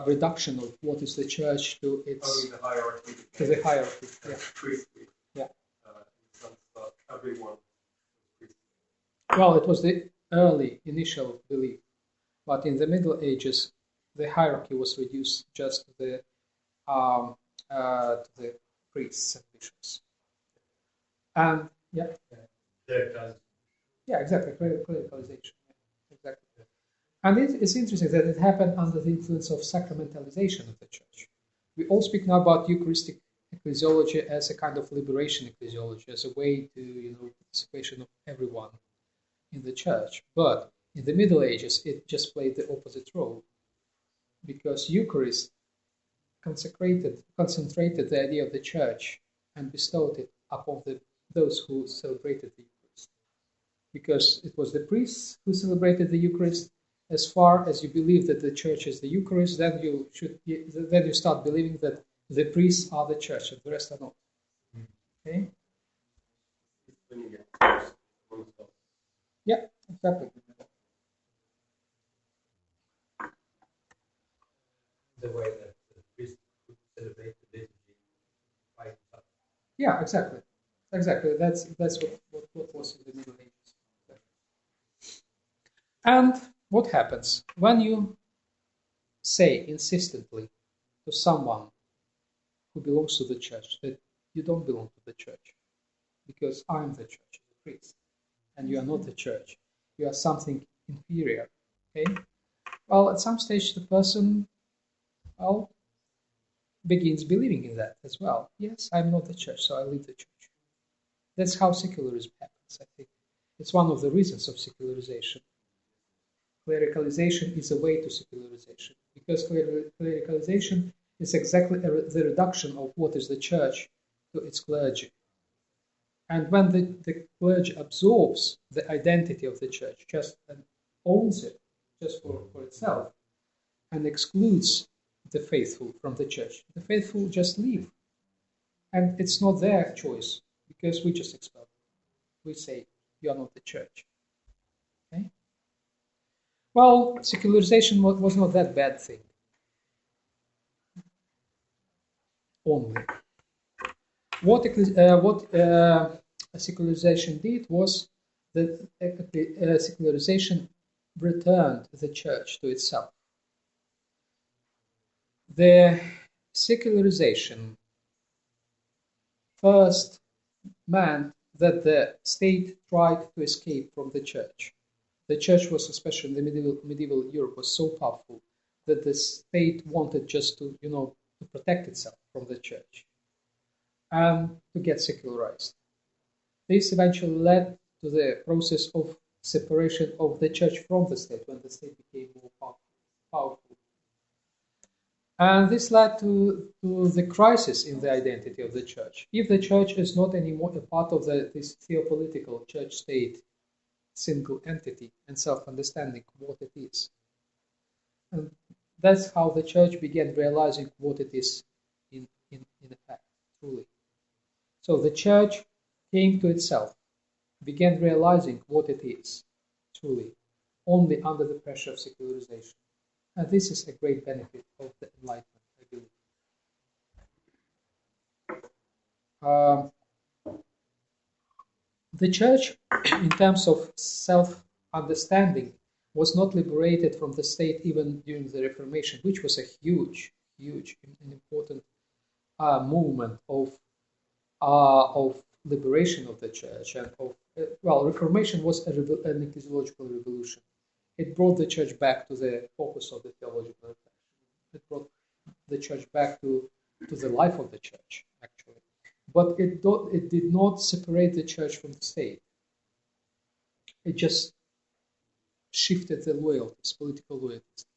reduction of what is the church to its the hierarchy. To the hierarchy. Yeah. Priestly. Yeah. In the sense that everyone was priestly. Well, it was the early initial belief, but in the Middle Ages, the hierarchy was reduced just to the priests and bishops. And yeah. Yeah, exactly. Clericalization. Yeah, exactly. And it's interesting that it happened under the influence of sacramentalization of the church. We all speak now about Eucharistic ecclesiology as a kind of liberation ecclesiology, as a way to, participation of everyone in the church. But in the Middle Ages, it just played the opposite role, because Eucharist concentrated the idea of the church and bestowed it upon those who celebrated the Eucharist. Because it was the priests who celebrated the Eucharist. As far as you believe that the church is the Eucharist, then you start believing that the priests are the church and the rest are not. Okay? Yeah, exactly. The way that the priest could celebrate the liturgy by himself. Yeah, exactly. Exactly. That's what was in the Middle Ages. And what happens when you say insistently to someone who belongs to the church that you don't belong to the church because I'm the church, the priest, and you are not the church, you are something inferior. Okay? Well, at some stage the person begins believing in that as well. Yes, I'm not the church, so I leave the church. That's how secularism happens, I think. It's one of the reasons of secularization. Clericalization is a way to secularization, because clericalization is exactly the reduction of what is the church to its clergy. And when the clergy absorbs the identity of the church, just and owns it just for itself, and excludes the faithful from the church, the faithful just leave. And it's not their choice, because we just expel them. We say, you are not the church. Okay? Well, secularization was not that bad thing. Only. What secularization did was that secularization returned the church to itself. The secularization first meant that the state tried to escape from the church. The church was, especially in the medieval Europe, was so powerful that the state wanted just to protect itself from the church. and to get secularized. This eventually led to the process of separation of the church from the state when the state became more powerful. And this led to the crisis in the identity of the church. If the church is not anymore a part of this theopolitical church-state single entity and self-understanding what it is. And that's how the church began realizing what it is in effect, truly. So the church came to itself, began realizing what it is, truly, only under the pressure of secularization. And this is a great benefit of the Enlightenment, I believe. The church, in terms of self-understanding, was not liberated from the state even during the Reformation, which was a huge and important movement of liberation of the church and of Reformation was an ecclesiological revolution. It brought the church back to the focus of the theological reflection. It brought the church back to the life of the church, actually. But it did not separate the church from the state. It just shifted the loyalties, political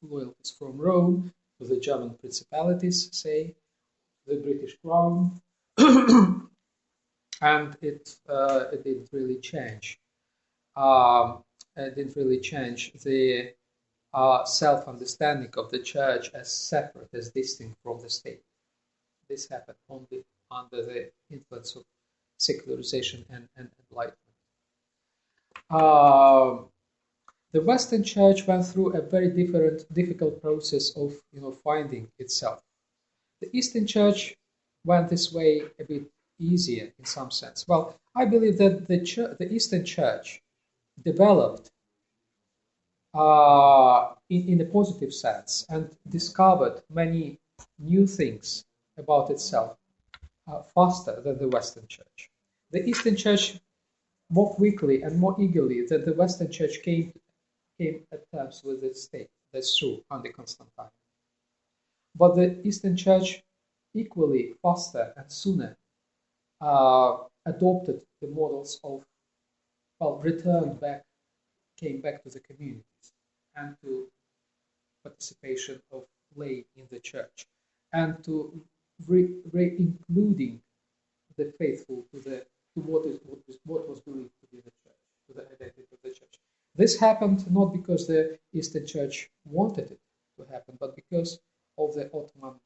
loyalties from Rome to the German principalities, say, the British crown, and it didn't really change. It didn't really change the self-understanding of the church as separate, as distinct from the state. This happened only under the influence of secularization and enlightenment. The Western Church went through a very difficult process of finding itself. The Eastern Church went this way a bit easier in some sense. Well, I believe that the Eastern Church developed in a positive sense and discovered many new things about itself faster than the Western Church. The Eastern Church more quickly and more eagerly than the Western Church came at terms with its state. That's true under Constantine. But the Eastern Church equally faster and sooner adopted the models of, came back to the communities and to participation of lay in the church and to re-including the faithful to what was believed to be the church, to the identity of the church. This happened not because the Eastern Church wanted it to happen, but because of the Ottoman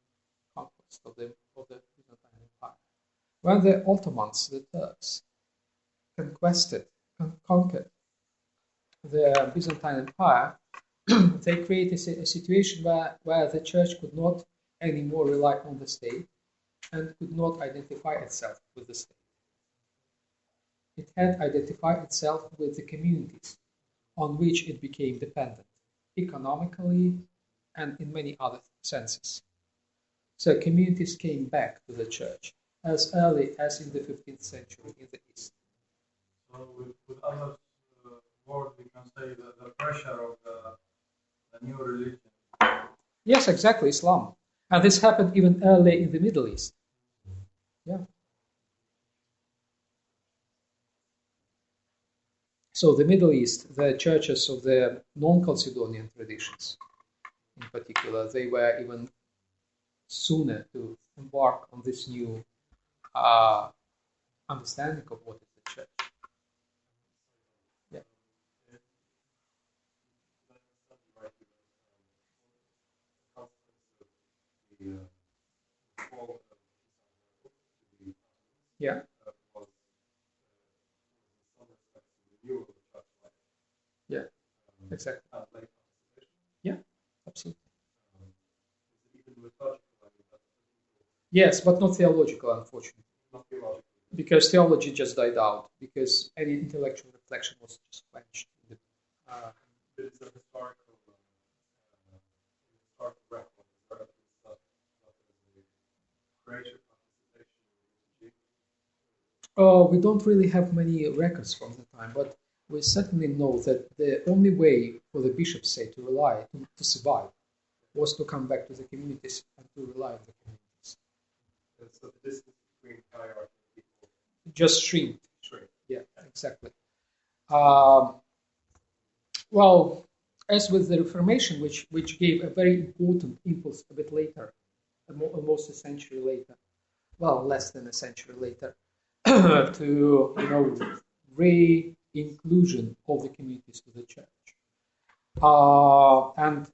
conquest of the Byzantine Empire. When the Ottomans, the Turks, conquered the Byzantine Empire, they created a situation where the church could not anymore rely on the state and could not identify itself with the state. It had identified itself with the communities on which it became dependent, economically and in many other senses. So communities came back to the church as early as in the 15th century in the East. So with other words, we can say that the pressure of the new religion. Yes, exactly, Islam. And this happened even early in the Middle East. Yeah. So the Middle East, the churches of the non-Chalcedonian traditions, in particular, they were even sooner to embark on this new understanding of what is the church. Yeah. Yeah. Yeah, exactly. Yeah, absolutely. Yes, but not theological, unfortunately. Because theology just died out, because any intellectual reflection was just quenched. There is a historical record. Greater participation. We don't really have many records from the time, but we certainly know that the only way for the bishops, say, to survive, was to come back to the communities and to rely on the communities. And so the distance between hierarchy just shrink. Shrink. Yeah, exactly. Well, as with the Reformation, which gave a very important impulse a bit later, almost a century later, well, less than a century later, to re-inclusion of the communities to the church, and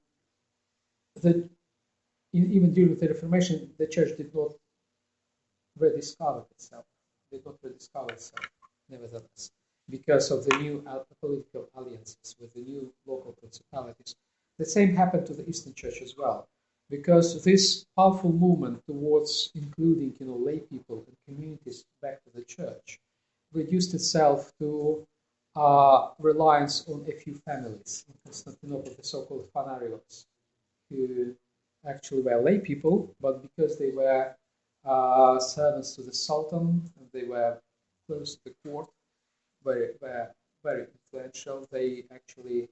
even during the Reformation, the church did not rediscover itself. Nevertheless, because of the new political alliances with the new local principalities. The same happened to the Eastern Church as well, because this powerful movement towards including lay people and communities back to the church reduced itself to reliance on a few families in Constantinople, the so-called fanarios, who actually were lay people, but because they were servants to the Sultan, and they were close to the court, were very influential. They actually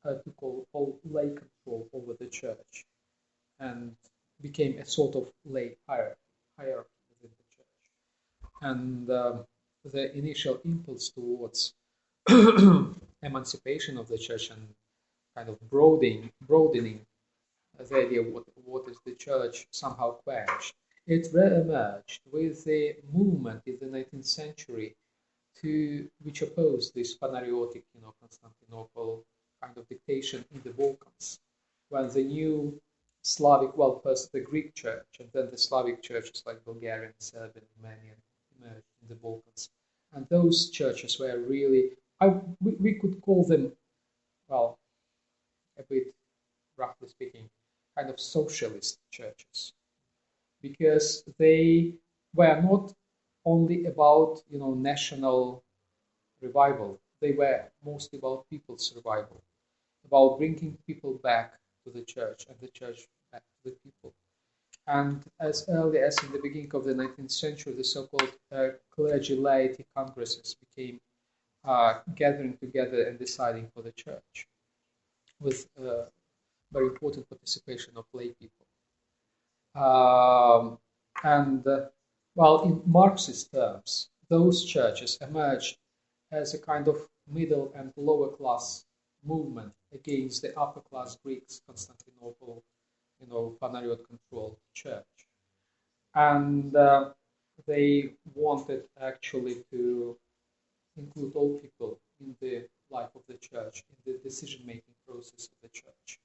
took all lay control over the church and became a sort of lay hierarchy within the church. And the initial impulse towards emancipation of the church and kind of broadening the idea of what is the church somehow quenched. It re-emerged with the movement in the 19th century which opposed this panariotic, Constantinople kind of dictation in the Balkans, when the new Slavic, well, first the Greek church, and then the Slavic churches like Bulgarian, Serbian, Romanian emerged in the Balkans. And those churches were really, we could call them, well, a bit roughly speaking, kind of socialist churches, because they were not only about national revival. They were mostly about people's revival, about bringing people back to the church and the church back to the people. And as early as in the beginning of the 19th century, the so-called clergy laity congresses became gathering together and deciding for the church, with very important participation of lay people. Well, in Marxist terms, those churches emerged as a kind of middle and lower class movement against the upper class Greeks, Constantinople, Panariot controlled church. And they wanted actually to include all people in the life of the church, in the decision-making process of the church.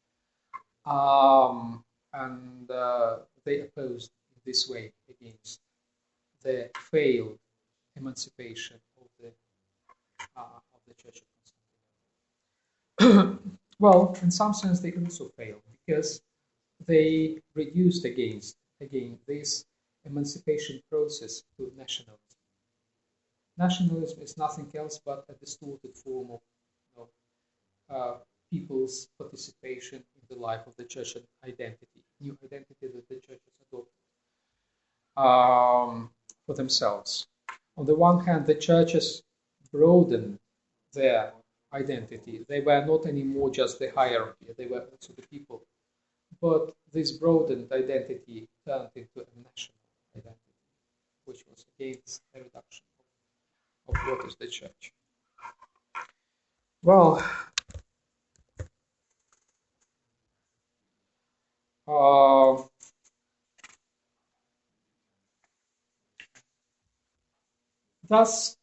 And they opposed in this way against the failed emancipation of the Church of Constantinople. Well, in some sense, they also failed because they reduced again this emancipation process to nationalism. Nationalism is nothing else but a distorted form of people's participation in the life of the church and identity, new identity that the church has adopted for themselves. On the one hand, the churches broadened their identity. They were not anymore just the hierarchy, they were also the people. But this broadened identity turned into a national identity, which was against a reduction of what is the church. Well, thus,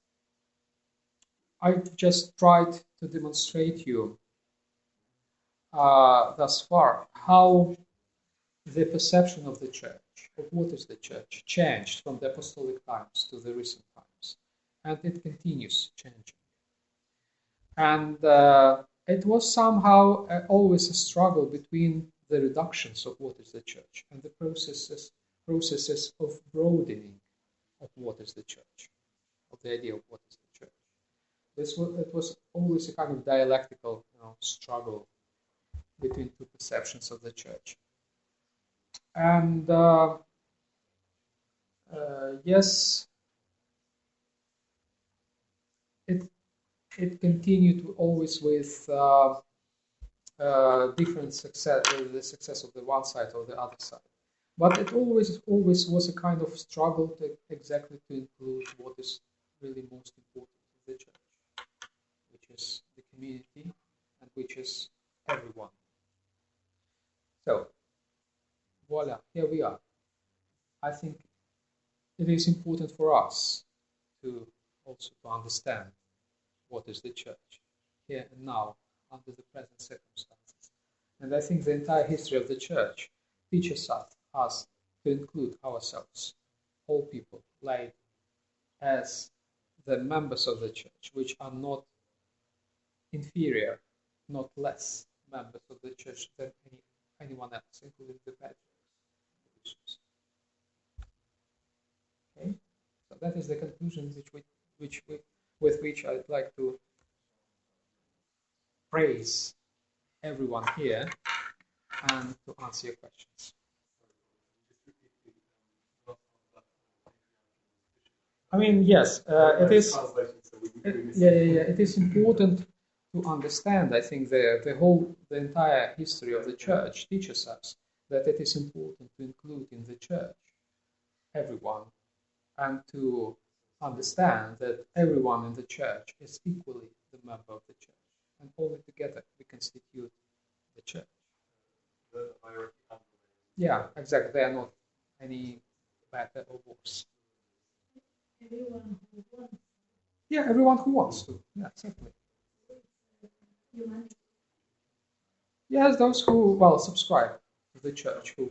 I just tried to demonstrate you thus far how the perception of the church, of what is the church, changed from the apostolic times to the recent times, and it continues changing. And it was somehow always a struggle between the reductions of what is the church and the processes of broadening of what is the church, of the idea of what is the church. It was always a kind of dialectical struggle between two perceptions of the church. And yes, it continued always with different success, the success of the one side or the other side. But it always was a kind of struggle to exactly to include what is really most important in the church, which is the community and which is everyone. So, voila, here we are. I think it is important for us to also to understand what is the church here and now under the present circumstances. And I think the entire history of the church teaches us to include ourselves, all people, like as the members of the church, which are not inferior, not less members of the church than anyone else, including the patriarchs. Okay, so that is the conclusion with which I'd like to praise everyone here and to answer your questions. I mean, yes, it is. It is important to understand. I think the entire history of the church teaches us that it is important to include in the church everyone, and to understand that everyone in the church is equally the member of the church, and only together we constitute the church. Yeah, exactly. They are not any better or worse. Everyone who wants. Yeah, everyone who wants to. Yeah, exactly. Humanity. Yes, those who, well, subscribe to the church, who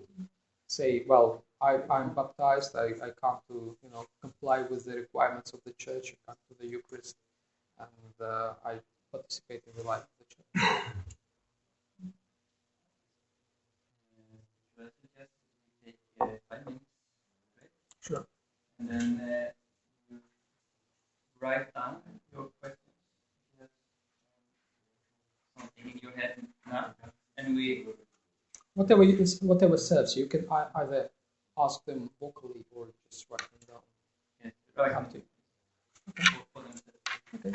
say, well, I'm baptized, I come to, comply with the requirements of the church, I come to the Eucharist, and I participate in the life of the church. Should I suggest we take 5 minutes? Right? Sure. And then you write down your questions. If you have something in your head now, and we. Whatever serves you. You can either ask them vocally or just write them down. Yes, right. Up to you. Okay. Okay.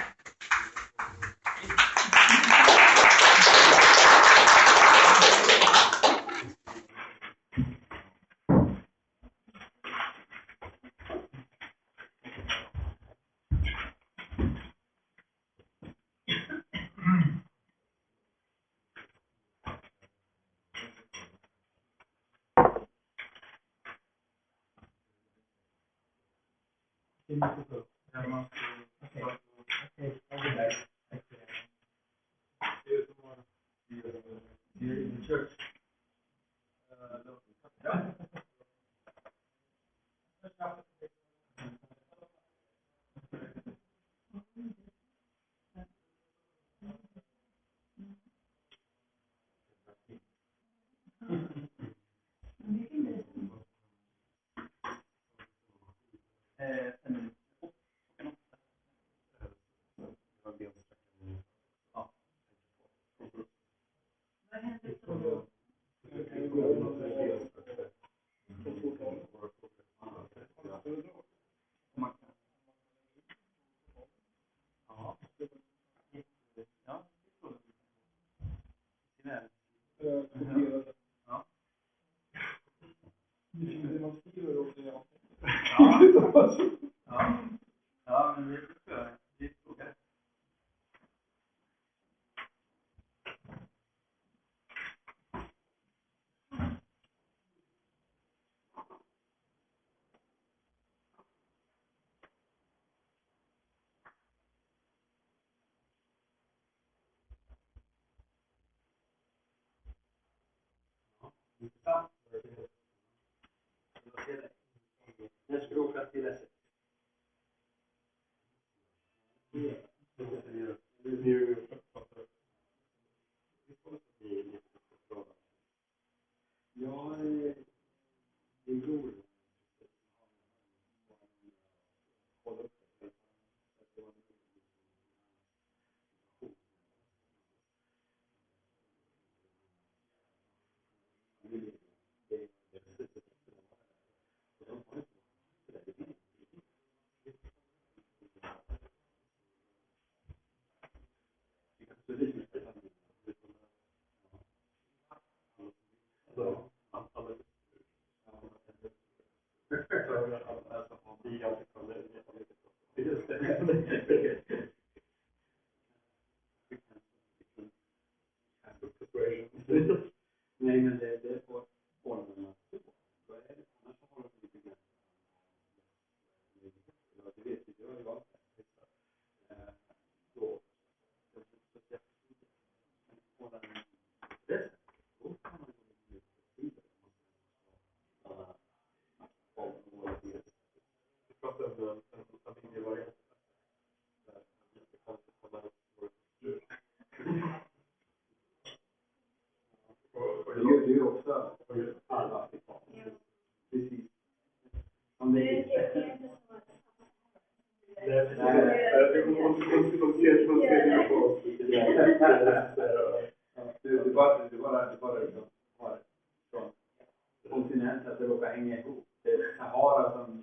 det råkar hänga ihop. Det är Sahara som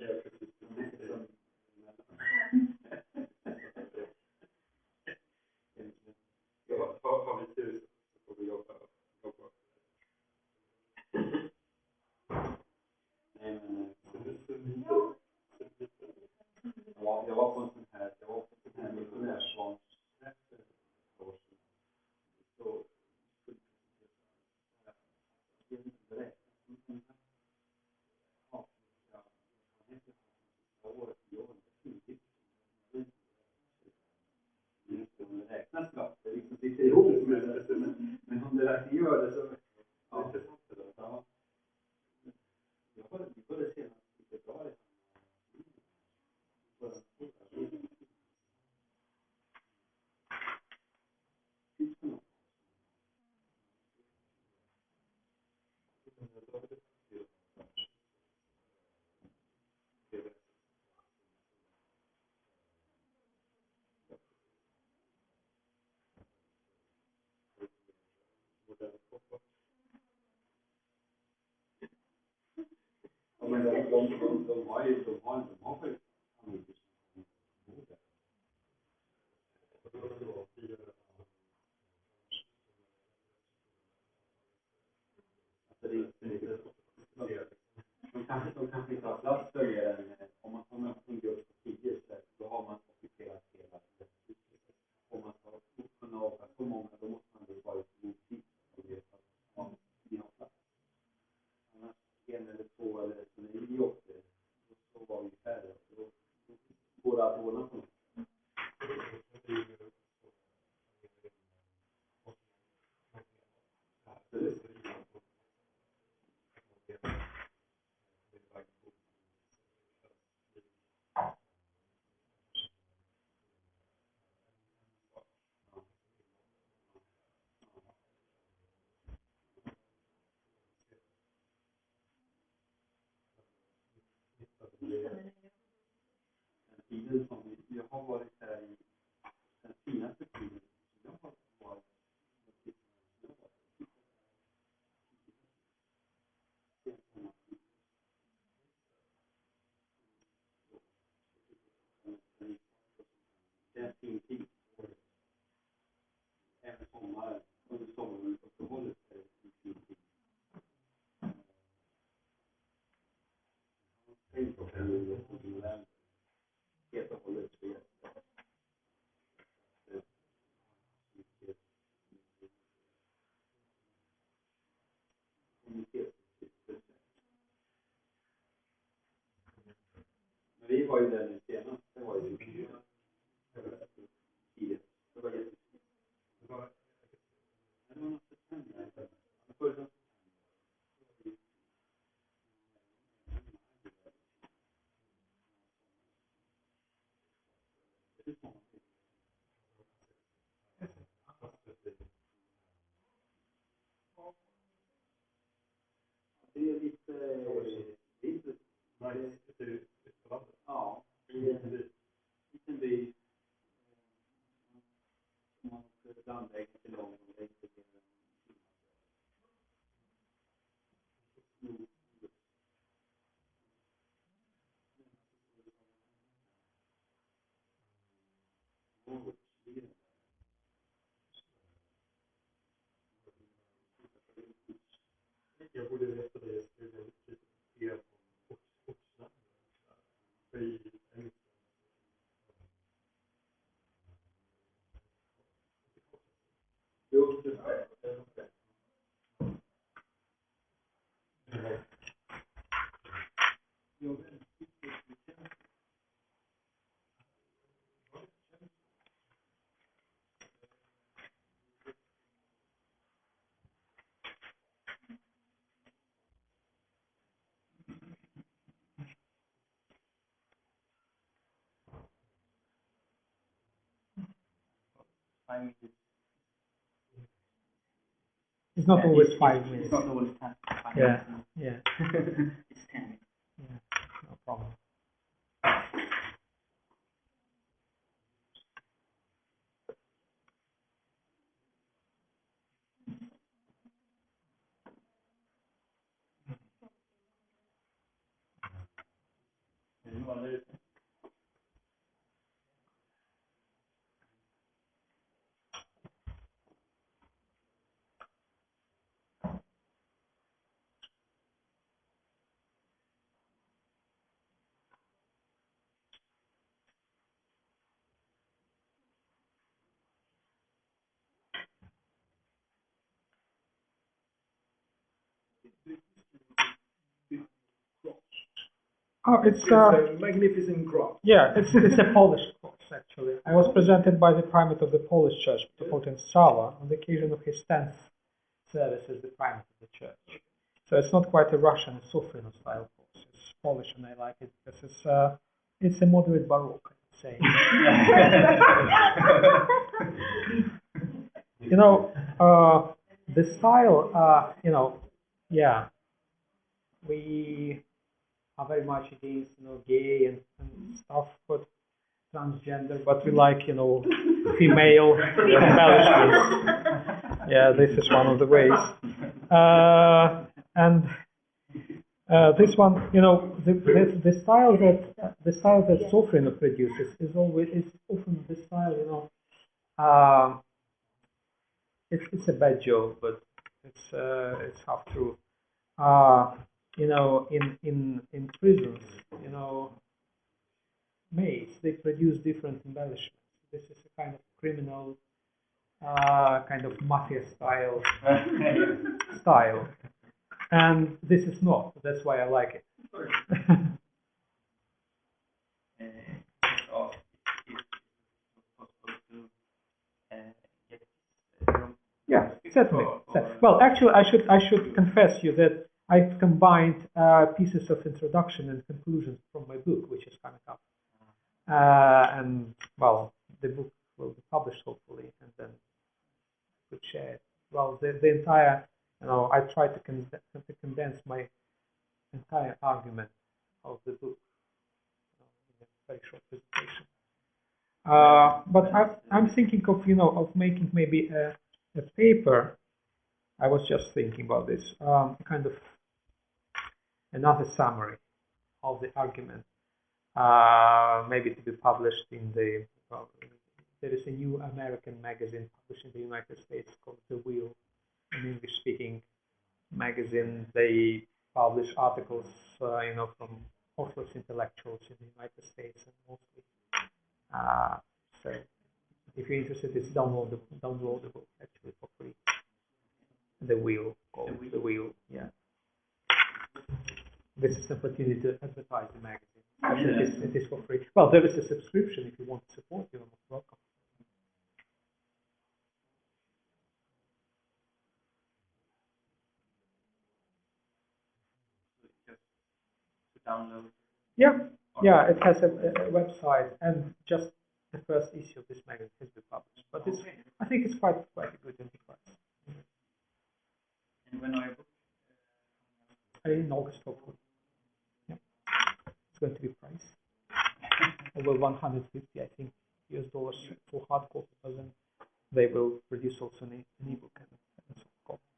Har vi tur så får vi jobba. Nej, men jag var på en sån här missionärsvansträff för år sedan. Så räknas klart. Det är liksom sitter ihop med det. Men om det verkligen gör det så... Ja, ja. Vi började senast i februari. Ja, men de har ju de kanske inte har plats för mer än om man kommer på en grupp på 10 så har man ockuperat hela Västtyskland. Om man ska kunna åka så många då måste man ju vara i god tid och veta att vi har plats. Annars en eller två eller så när vi åkte så var vi färre och då går det att ordna på något. Absolut. Tiden som jag har varit här i den finaste tiden jag har varit det är en fin tid. Även sommaren, under sommaren uppehållet är det en fin tid. Tänk på det nu och november. Helt och hållet så men vi var ju där nu senast. Det var ju tidigt. Det var jättefint. Det var något september. Det är lite ja, det är en liten by. Man åker landvägen till lång och det är inte mer än Jag borde veta det. Jag skulle vilja se ortsnamn. För i engelska. jo, just det. It's not always 5 minutes. It's not always 5 Yeah, minutes. yeah, It's 10. yeah, no problem. Oh, it's a magnificent cross. Yeah, it's a Polish cross actually. I was presented by the primate of the Polish church, Metropolitan Sava, on the occasion of his 10th service as the primate of the church. So it's not quite a Russian Sofrino style cross. It's Polish, and I like it because it's a moderate Baroque, I would say. You know, the style. You know, yeah, we are very much against, you know, gay and stuff, but transgender, but we like, you know, female embellishments. Yeah, this is one of the ways. And this one, you know, the style that Sofrino produces is often the style, you know. It's a bad joke, but it's half true. You know, in prisons, you know, maids, they produce different embellishments. This is a kind of criminal, kind of mafia style, and this is not. That's why I like it. Yeah, certainly. Well, actually, I should confess you that I've combined pieces of introduction and conclusions from my book, which is coming up. And well, the book will be published hopefully, and then I could share it. Well, the entire, you know, I tried to condense my entire argument of the book, you know, in a very short presentation. But I'm thinking of, you know, of making maybe a paper. I was just thinking about this, kind of another summary of the argument. Maybe to be published in the, well, there is a new American magazine published in the United States called The Wheel, an English-speaking magazine. They publish articles, you know, from Orthodox intellectuals in the United States, and mostly. So, if you're interested, it's downloadable actually for free. The Wheel, called The Wheel, yeah. This is an opportunity to advertise the magazine. It is for free. Well, there is a subscription if you want to support. You're most welcome. Just to download. Yeah, it has a website, and just the first issue of this magazine has been published. But it's, I think it's quite a good enterprise. And when are you booked? In August, hopefully. Yeah. It's going to be priced over 150, I think, US dollars for hard copy, but then they will produce also an ebook and soft copy.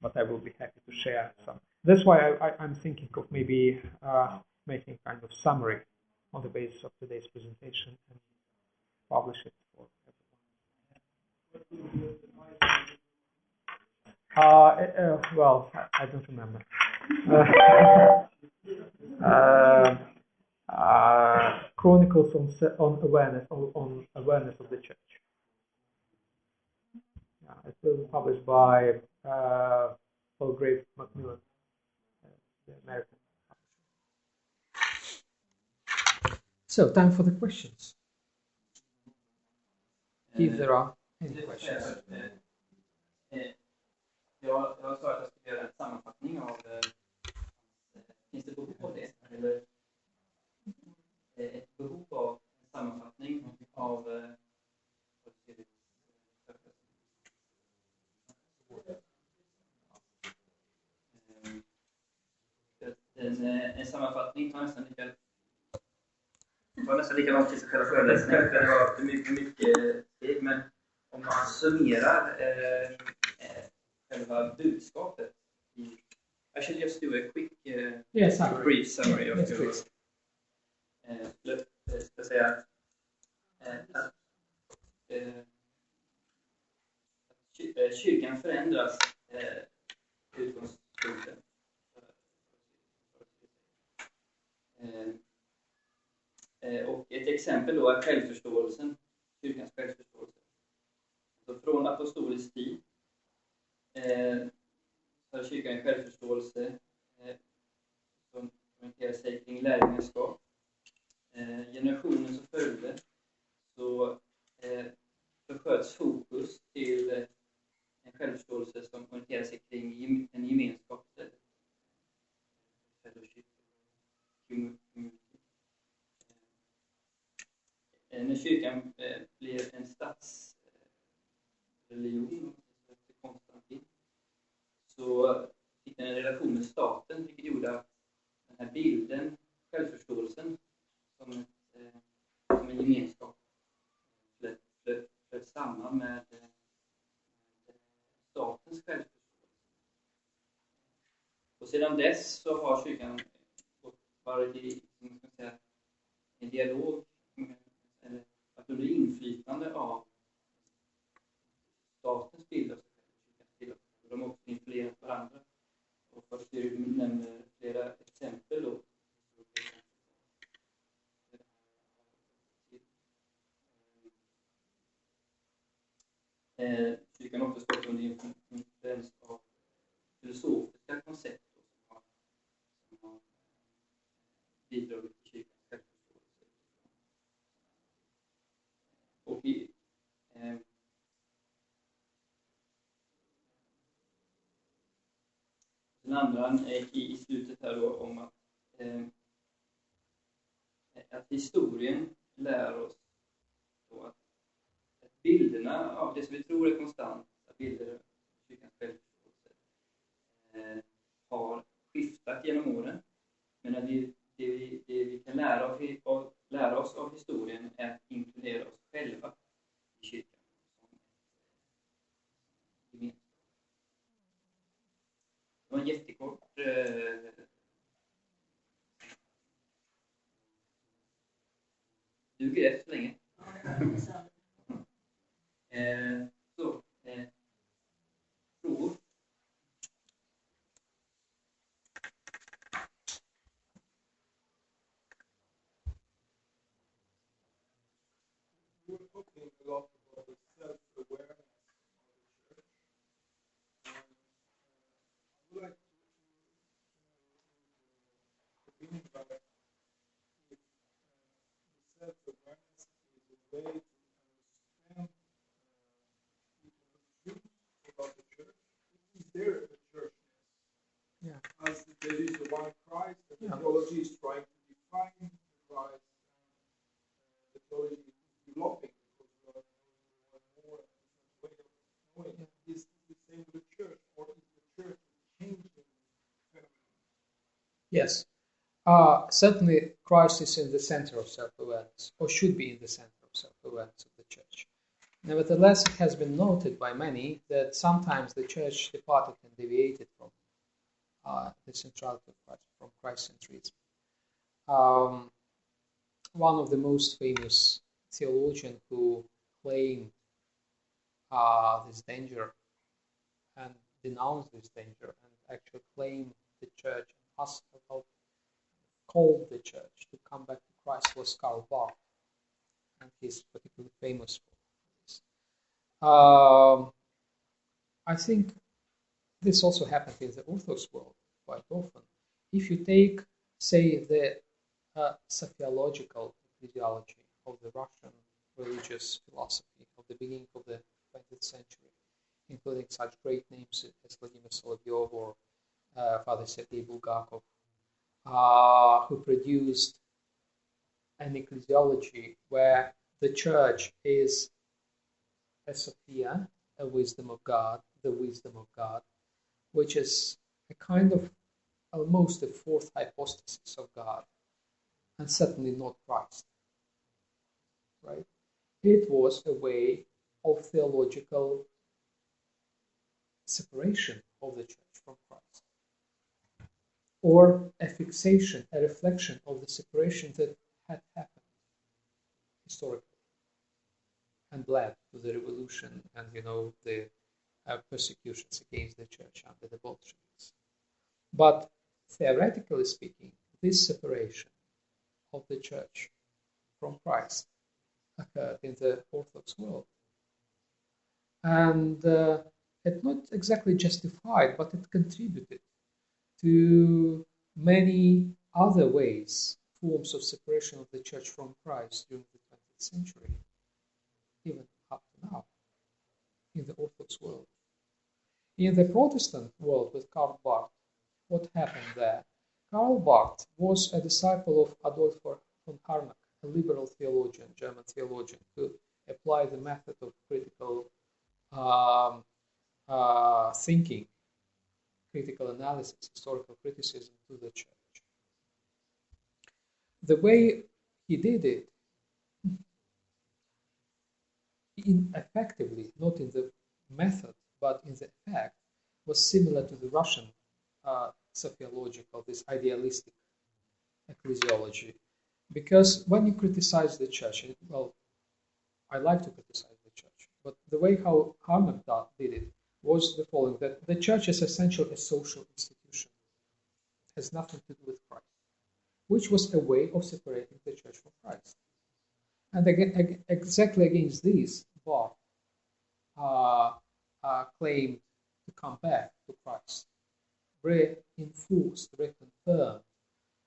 But I will be happy to share some. That's why I'm thinking of maybe making kind of summary on the basis of today's presentation and publish it for everyone. Well, I don't remember. Chronicles on awareness of the church. Yeah, it will be published by Palgrave Macmillan, the American. So, time for the questions. If there are any questions. Jag sa att jag skulle göra en sammanfattning av, finns det behov av det? Eller ett behov av en sammanfattning av en sammanfattning tar nästan lika lång tid som själva föreläsningen, för det var mycket steg, men om man summerar själva budskapet. I should just do a quick brief summary of your säga att kyrkan förändras utgångspunkten. Och ett exempel då är självförståelsen, kyrkans självförståelse. Så från apostolisk tid har kyrkan en självförståelse som orienterar sig kring lärjungaskap. Generationen som följde så försköts fokus till en självförståelse som orienterar sig kring en gemenskap. Fellowship, community. När kyrkan blev en statsreligion efter Konstantin så fick den en relation med staten, vilket gjorde att den här bilden, självförståelsen som en gemenskap flöt samman med statens självförståelse. Och sedan dess så har kyrkan varit i en dialog eller att under inflytande av statens bild av sig själv. De har också influerat varandra. Och först nämner flera exempel då. Kyrkan har också stått under influens av filosofiska koncept som har bidragit till kyrkans självförståelse. Och den andra i slutet här då om att historien lär oss då att bilderna av det som vi tror är konstant, bilder av kyrkans självförståelse, har skiftat genom åren. Men att det vi kan lära oss av historien är att inkludera oss själva i kyrkan som gemenskap. Det var en jättekort duger det så länge. Så, frågor? You were talking a lot about the self-awareness of the church. And I would like to begin by if the self-awareness is a way to understand truth about the church. Is there a churchness? Yeah. As there is a one Christ, and the theology is trying to define Christ, and the theology is developing because we are more and more way of knowing. Is the same with the church, or is the church changing phenomenon? Yes. Certainly, Christ is in the center of self-awareness, or should be in the center of self-awareness of the church. Nevertheless, it has been noted by many that sometimes the church departed and deviated from the centrality of Christ, from Christ-centrism. One of the most famous theologians who claimed this danger and denounced this danger and actually claimed the church and called the church to come back to Christ was Karl Barth, and he's particularly famous for this. I think this also happened in the Orthodox world quite often. If you take, say, the sociological ecclesiology of the Russian religious philosophy of the beginning of the 20th century, including such great names as Vladimir Solovyov or Father Sergei Bulgakov, who produced an ecclesiology where the church is a Sophia, a wisdom of God, the wisdom of God, which is a kind of almost a fourth hypostasis of God, and certainly not Christ. Right? It was a way of theological separation of the church from Christ, or a fixation, a reflection of the separation that had happened. historically and led to the revolution and the persecutions against the church under the Bolsheviks. But theoretically speaking, this separation of the church from Christ occurred in the Orthodox world. And it not exactly justified, but it contributed to many other forms of separation of the church from Christ during the 20th century, even up to now, in the Orthodox world. In the Protestant world with Karl Barth, what happened there? Karl Barth was a disciple of Adolf von Harnack, a liberal theologian, German theologian, who applied the method of critical thinking, critical analysis, historical criticism to the church. The way he did it, effectively, not in the method, but in the effect, was similar to the Russian sophological, this idealistic ecclesiology. Because when you criticize the church, well, I like to criticize the church, but the way how Harnack did it was the following, that the church is essentially a social institution. It has nothing to do with Christ, which was a way of separating the church from Christ. And again, exactly against this, Barth claimed to come back to Christ, reinforced, reconfirmed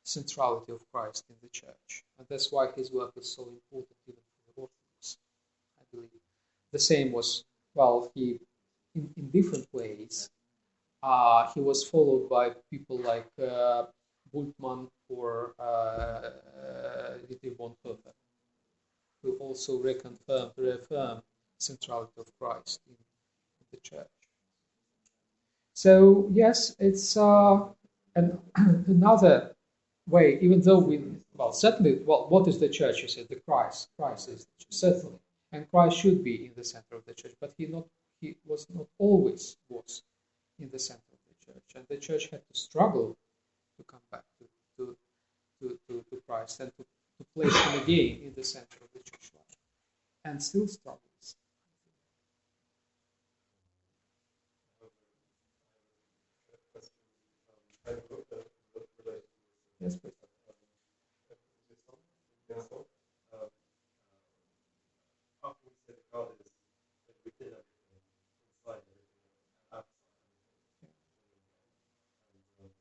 centrality of Christ in the church. And that's why his work is so important even for the Orthodox, I believe. The same was, well, he, in different ways, he was followed by people like Bultmann or Dietrich Bonhoeffer, who also reaffirmed centrality of Christ in the church. So yes, it's another way, even though what is the church? You said the Christ. Christ is the church, certainly, and Christ should be in the center of the church. But he was not always in the center of the church, and the church had to struggle to come back to Christ and to place him again in the center of the church life, and still struggles. Yes, please. After we said God is within everything, inside everything, outside everything,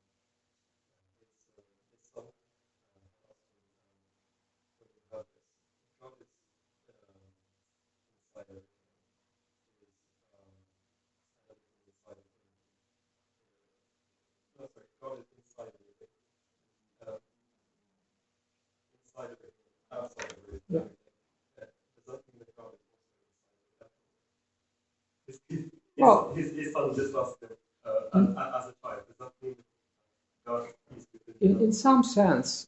and it's some when you have this, God is inside everything, is and everything inside everything. No, sorry, God is inside everything. Inside everything, outside everything. Yeah. Does that mean that God is also inside his son just lost him as a child? Does that mean God is within In some sense,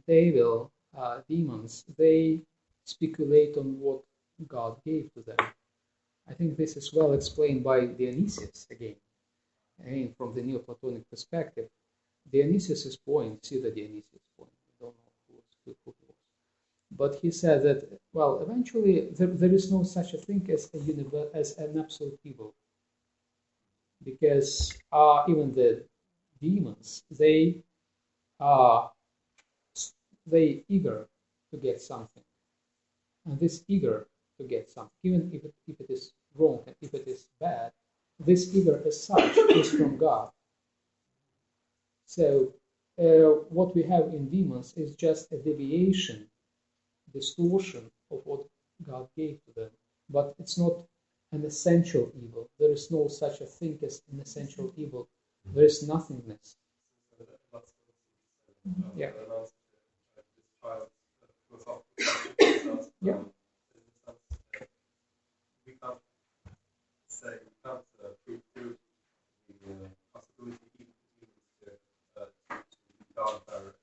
demons, they speculate on what God gave to them. I think this is well explained by Dionysius again from the Neoplatonic perspective. Dionysius' point, see the Dionysius point, I don't know who he was. But he said that, well, eventually there is no such a thing as an absolute evil. Because even the demons, they eager to get something. And this eager to get something, even if it is wrong and if it is bad, this eager as such is from God. So what we have in demons is just a deviation, distortion of what God gave to them. But it's not an essential evil. There is no such a thing as an essential evil. There is nothingness. Yeah. Yeah. We can't say, we can't preclude the possibility even to God barriers.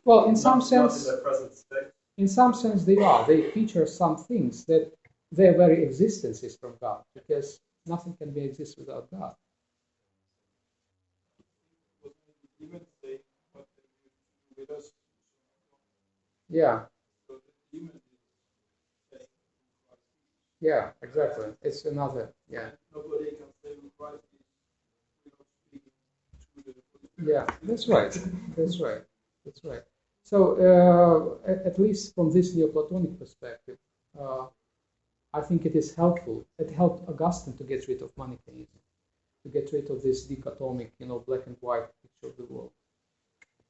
Well, in some sense, not in their present state. In some sense, they are. They feature some things that their very existence is from God, because nothing can be exist without God. Even say what they do with us. Yeah. So Yeah, exactly. It's another, yeah. Nobody can say Christ is without speaking to the Holy Spirit. Yeah, that's right. That's right. That's right. So, at least from this Neoplatonic perspective, I think it is helpful. It helped Augustine to get rid of Manichaeism, to get rid of this dichotomic, black and white picture of the world.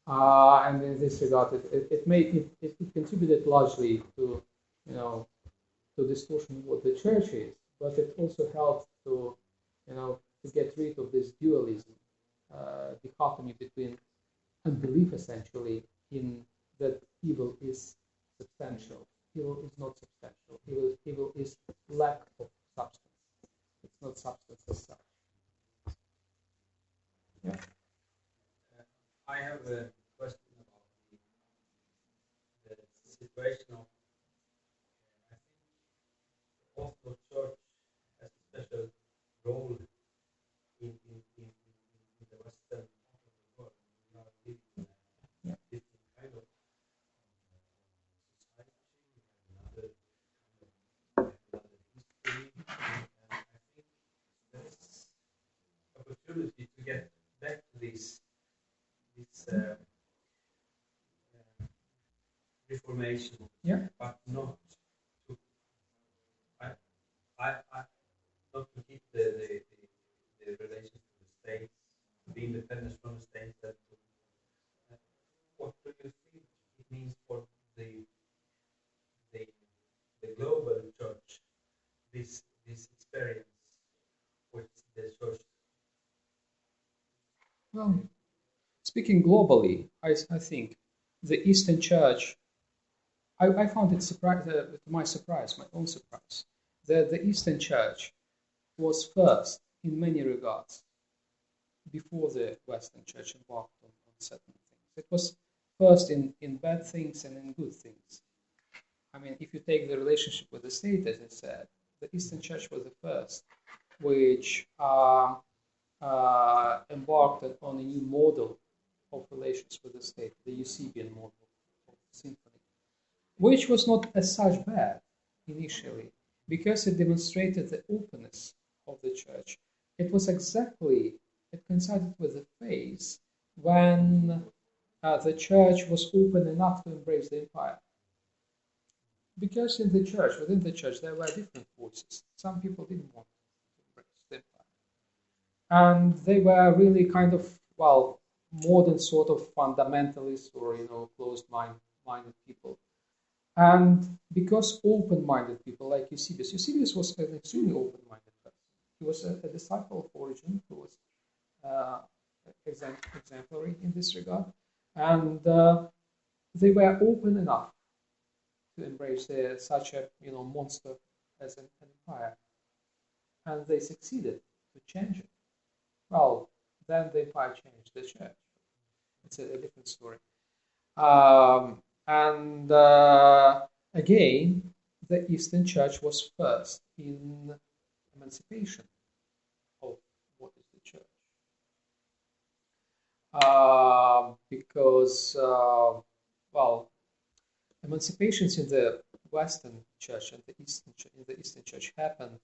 And in this regard, it contributed largely to, to distortion of what the church is, but it also helped to, to get rid of this dualism, dichotomy between unbelief, essentially, in that evil is substantial. Evil is not substantial. Evil is lack of substance. It's not substance as such. Yeah. I have a question about the situation of, I think, the Orthodox Church has a special role in the Western part of the world. We are living in a different kind of society, another history, and I think there is opportunity to get back to this reformation, but not to not to keep the relation to the state, to be independent from the state. What do you think it means for the global church, this experience with the church? Well, speaking globally, I think the Eastern Church, I found it to my own surprise, that the Eastern Church was first in many regards before the Western Church embarked on certain things. It was first in bad things and in good things. I mean, if you take the relationship with the state, as I said, the Eastern Church was the first which embarked on a new model of relations with the state, the Eusebian model of symphony, which was not as such bad initially, because it demonstrated the openness of the church. It coincided with the phase when the church was open enough to embrace the empire. Because within the church, there were different voices. Some people didn't want to embrace the empire. And they were really kind of, modern sort of fundamentalists or, closed-minded people. And because open-minded people like Eusebius was an extremely open-minded person. He was a disciple of Origen, who was exemplary in this regard. And they were open enough to embrace such a monster as an empire. And they succeeded to change it. Well, then the empire changed the church. It's a different story. Again, the Eastern Church was first in emancipation of what is the church. Because emancipations in the Western Church and the Eastern Church happened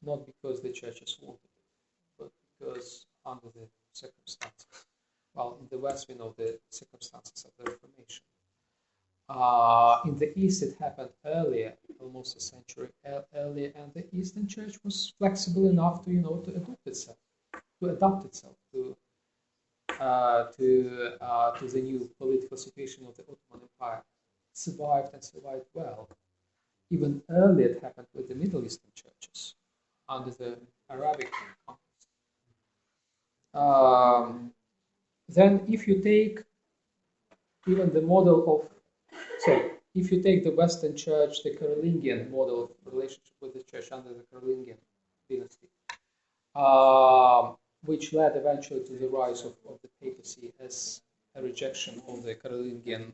not because the churches wanted it, but because under the circumstances. Well, in the West, we know the circumstances of the Reformation. In the East, it happened earlier, almost a century earlier, and the Eastern Church was flexible enough to, to adapt itself to the new political situation of the Ottoman Empire. Survived well. Even earlier, it happened with the Middle Eastern churches under the Arabic conquest. Then, if you take even the model of, if you take the Western Church, the Carolingian model of relationship with the Church under the Carolingian dynasty, which led eventually to the rise of the papacy as a rejection of the Carolingian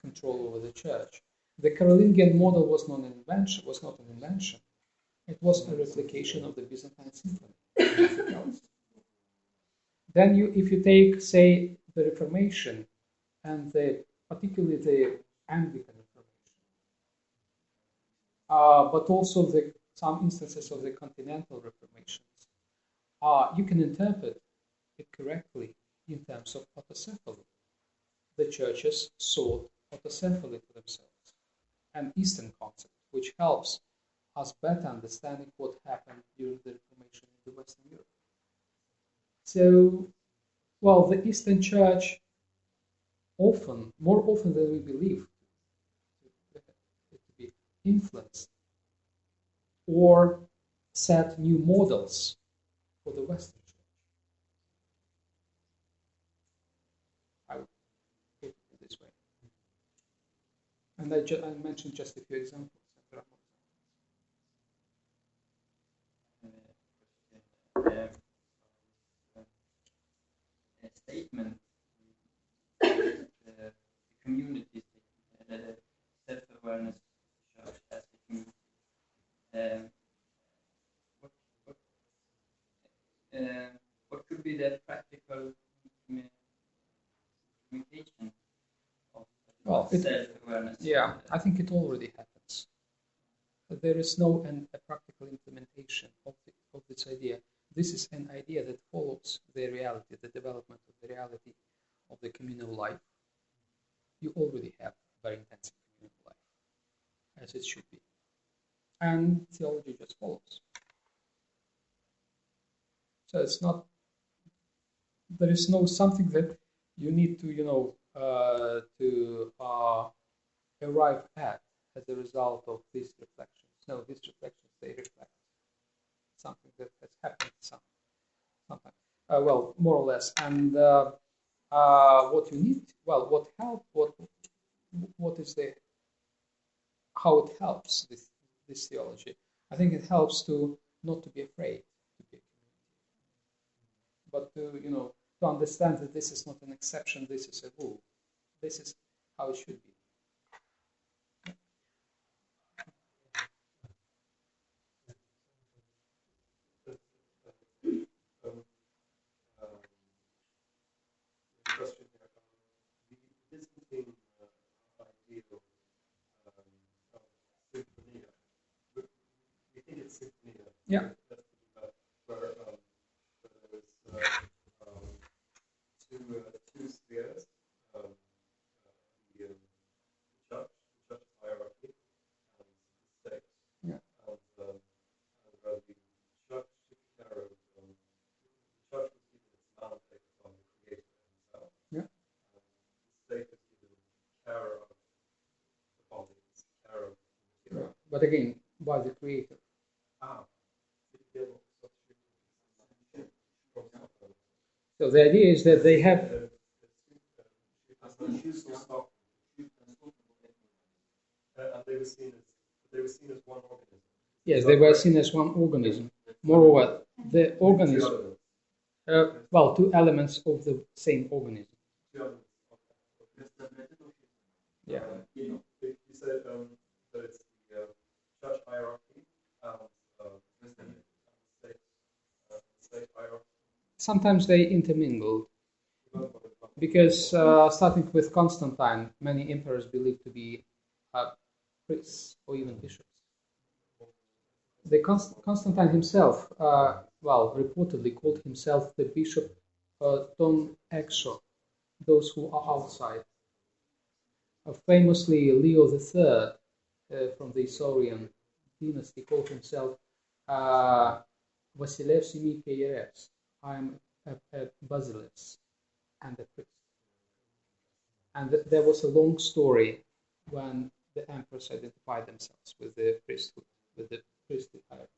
control over the Church. The Carolingian model was not an invention. It was a replication of the Byzantine symphony. Then, if you take, say, the Reformation and particularly the Anglican Reformation, but also the some instances of the continental reformations, you can interpret it correctly in terms of autocephaly. The churches sought autocephaly for themselves, an Eastern concept, which helps us better understanding what happened during the Reformation in the Western Europe. So, well, the Eastern Church often, more often than we believe, to be influenced or set new models for the Western Church. I would put it this way. And I mentioned just a few examples. A statement, the community statement, the self-awareness of the church as a community. What could be the practical communication of self-awareness? Yeah, I think it already happens. But there is no a practical implementation of this idea. This is an idea that follows the reality, the development of the reality of the communal life. You already have a very intensive communal life, as it should be. And theology just follows. So it's not, there is no something that you need to, arrive at as a result of these reflections. No, these reflections, they reflect something that has happened sometime. Well, more or less. And what you need, well, what help, what is the, how it helps this theology? I think it helps to not to be afraid to be a community, but to understand that this is not an exception, this is a rule. This is how it should be. Question here. The Byzantine ideal of symphonia. We think it's symphonia. Yeah. Where there was two spheres. The church hierarchy, and the state. Yeah. And where the church took care of the church was given its mandate from the Creator himself. Yeah. And the state is given care of the body, care of the material. But again, by the Creator. So the idea is that they have. And they were seen as one organism. Yes, they were seen as one organism. Moreover, the organism, two elements of the same organism. Yeah. You said that it's the church hierarchy and state hierarchy. Sometimes they intermingle, because starting with Constantine, many emperors believed to be priests or even bishops. Constantine himself, reportedly called himself the bishop ton exo, those who are outside. Famously, Leo III from the Isaurian dynasty called himself Vasileus Simi-Keyeres. I am a basileus and a priest. And there was a long story when the emperors identified themselves with the priesthood, with the priesthood hierarchy.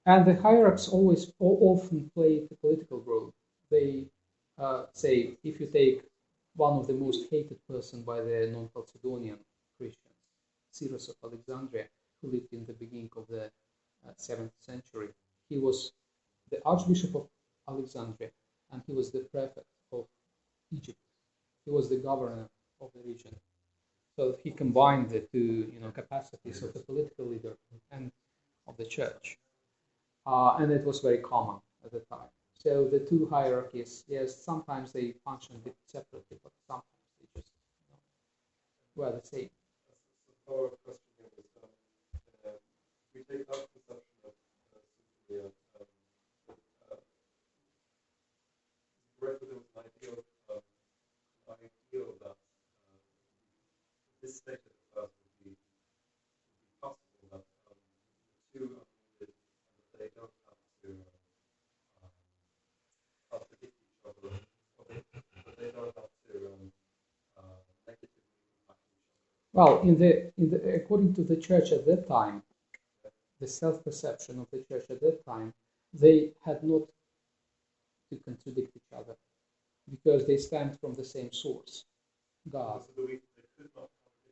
And the hierarchs often play a political role. They say, if you take one of the most hated person by the non-Chalcedonian Christians, Cyrus of Alexandria, who lived in the beginning of the 7th century, he was the Archbishop of Alexandria, and he was the prefect of Egypt. He was the governor of the region. So he combined the two, capacities of the political leader and of the church, and it was very common at the time. So the two hierarchies, yes, sometimes they function a bit separately, but sometimes they just were the same. Our question here was, we take up this stage at first would be possible that the two are needed and that they don't have to contradict each other, or that they don't have to negatively impact each other. Well, according to the church at that time, the self-perception of the church at that time, they had not to contradict each other because they stemmed from the same source, God.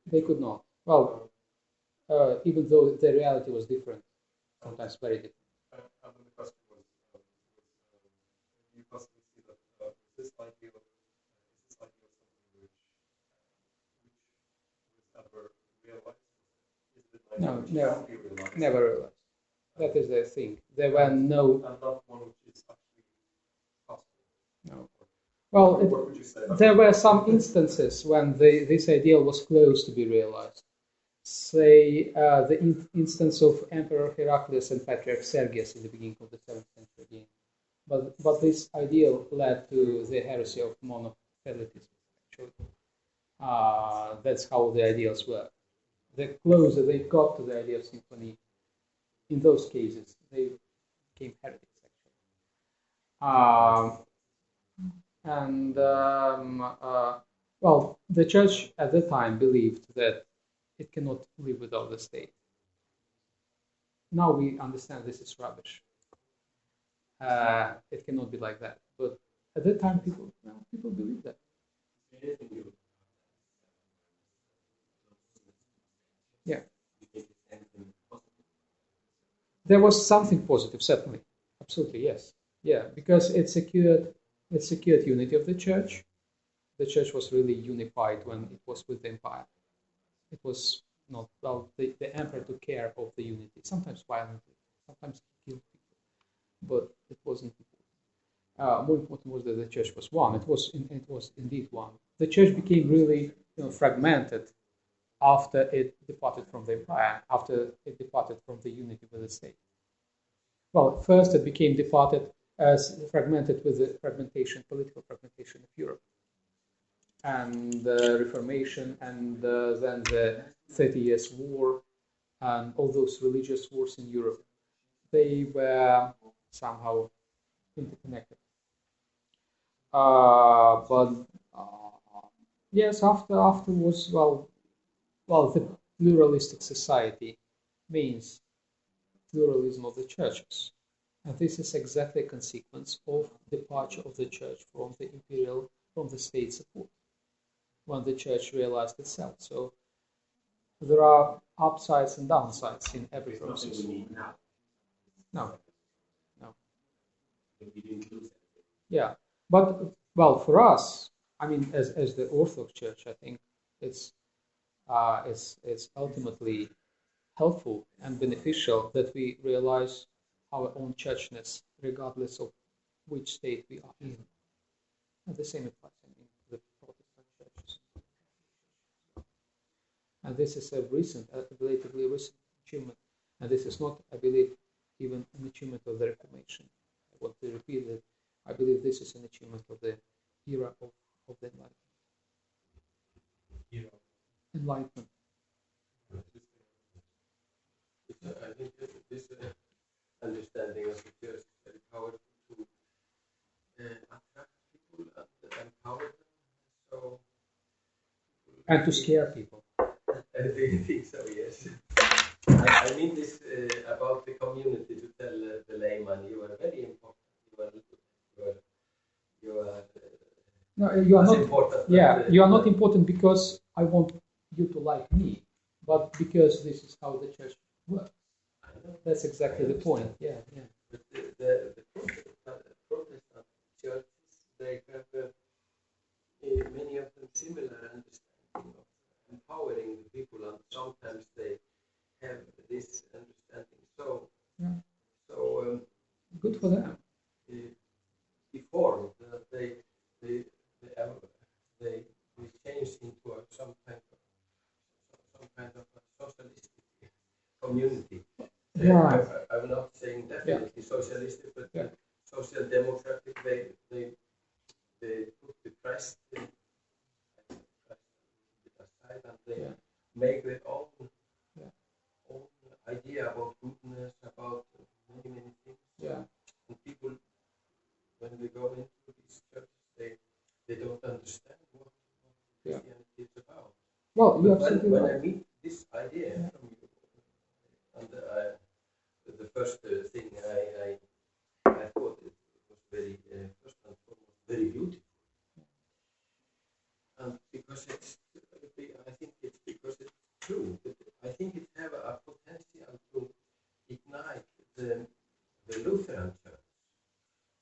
They could not. Well, even though the reality was different, sometimes very different. And then the question was, you possibly see that this ideal something which was ever realized? Is it an idea which can be realized? Never realized. That is the thing. There were no. And not one which is actually possible. No. Well, what would you say? There were some instances when this ideal was close to be realized. Say the instance of Emperor Heraclius and Patriarch Sergius in the beginning of the 7th century again. But this ideal led to the heresy of monothelitism, actually. That's how the ideals work. The closer they got to the idea of symphony, in those cases, they became heretics, actually. Well, the church at the time believed that it cannot live without the state. Now we understand this is rubbish. It cannot be like that. But at that time, people believed that. Yeah. There was something positive, certainly. Absolutely, yes. Yeah, because it secured unity of the church. The church was really unified when it was with the empire. It was not, well, the emperor took care of the unity, sometimes violently, sometimes he killed people, but it wasn't important. More important was that the church was one. It was indeed one. The church became really fragmented after it departed from the empire, after it departed from the unity with the state. Well, first it became fragmented with the political fragmentation of Europe, and the Reformation, and then the 30 Years' War, and all those religious wars in Europe. They were somehow interconnected. Yes, afterwards, well, the pluralistic society means pluralism of the churches. And this is exactly a consequence of departure of the church from the state support, when the church realized itself. So there are upsides and downsides in every process. No. Yeah, but well, for us, I mean, as the Orthodox Church, I think it's ultimately helpful and beneficial that we realize our own churchness, regardless of which state we are in. And the same applies in the Protestant churches. And this is a relatively recent achievement. And this is not, I believe, even an achievement of the Reformation. I want to repeat that I believe this is an achievement of the era of the Enlightenment. I think this understanding of the church is very powerful to attract people and empower them. So, and to scare people. I think so, yes. I mean this about the community, to tell the layman you are very important. You are no, you are not important. Yeah, you are not important because I want you to like me, but because this is how the church works. That's exactly the point. Yeah. But the Protestant churches, they have many of them similar understanding of empowering the people, and sometimes they have this understanding. So good for them. Before they changed into some kind of a socialistic community. Yeah. I'm not saying definitely socialistic, but social democratic. They put the Christ aside, and make their own, Yeah. own idea about goodness, about many things. Yeah. And people, when they go into these churches, they don't understand what Christianity is about. Well, you're But absolutely when right. I meet this idea from you, and the first thing I thought it was very, first and foremost, very beautiful. And because I think it's because it's true. But I think it have a potential to ignite the Lutheran Church,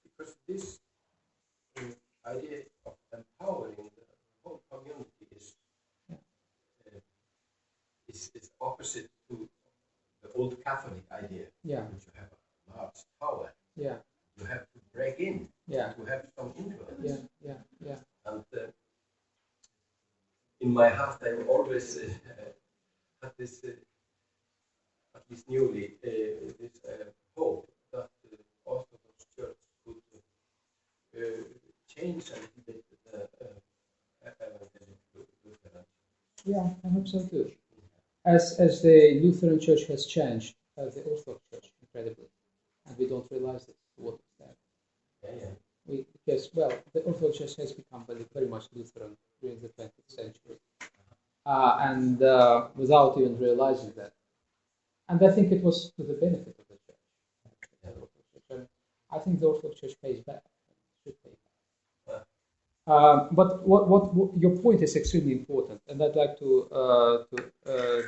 because this idea of empowering the whole community is opposite to the old Catholic idea. Yeah. Which you have a large power. Yeah. You have to break in. Yeah. To have some influence. Yeah. And in my heart, I've always had this, at least newly, this hope that the Orthodox Church could change a little bit the evangelical Lutheran. Yeah, I hope so too. As the Lutheran Church has changed, the Orthodox Church, incredibly, and we don't realize it to what extent. Yeah. Because, well, the Orthodox Church has become very much Lutheran during the 20th century, and without even realizing that. And I think it was to the benefit of the Church. And I think the Orthodox Church pays back, should pay back. But what your point is extremely important, and I'd like to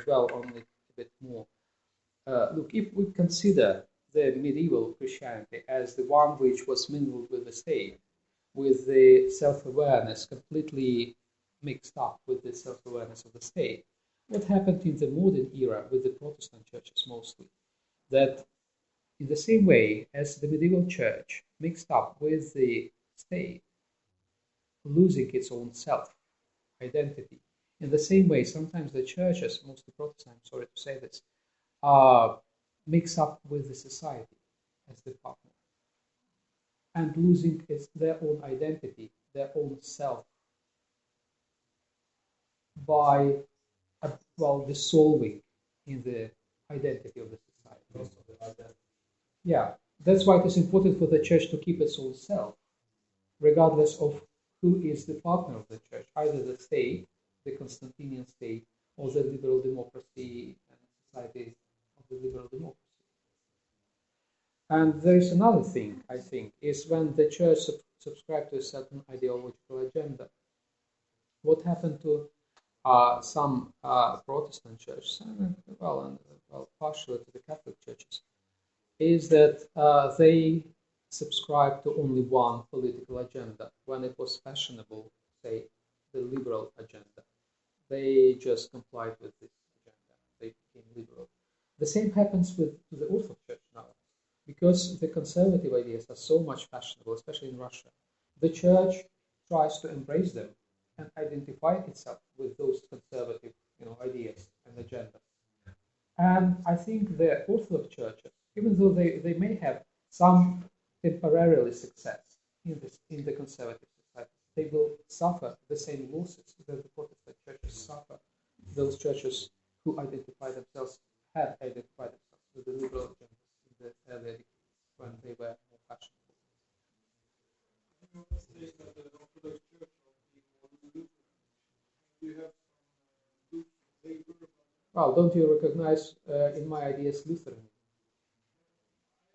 dwell on it a bit more. Look, if we consider the medieval Christianity as the one which was mingled with the state, with the self-awareness completely mixed up with the self-awareness of the state, what happened in the modern era with the Protestant churches mostly, that in the same way as the medieval church mixed up with the state, losing its own self identity. In the same way, sometimes the churches, mostly Protestant, I'm sorry to say this, mix up with the society as the partner and losing their own identity, their own self, by dissolving in the identity of the society. Yeah, that's why it is important for the church to keep its own self, regardless of who is the partner of the church, either the state, the Constantinian state, or the liberal democracy and society of the liberal democracy. And there is another thing, I think, is when the church subscribed to a certain ideological agenda. What happened to some Protestant churches, and partially to the Catholic churches, is that they subscribed to only one political agenda. When it was fashionable, say, the liberal agenda, they just complied with this agenda. They became liberal. The same happens to the Orthodox Church now, because the conservative ideas are so much fashionable, especially in Russia. The church tries to embrace them and identify itself with those conservative, ideas and agendas. And I think the Orthodox churches, even though they may have some temporarily success in the conservative society, they will suffer the same losses that the Protestant churches suffer. Those churches who have identified themselves with the liberal agendas in the earlier decades when they were more fashionable. Well, don't you recognize in my ideas Lutheran?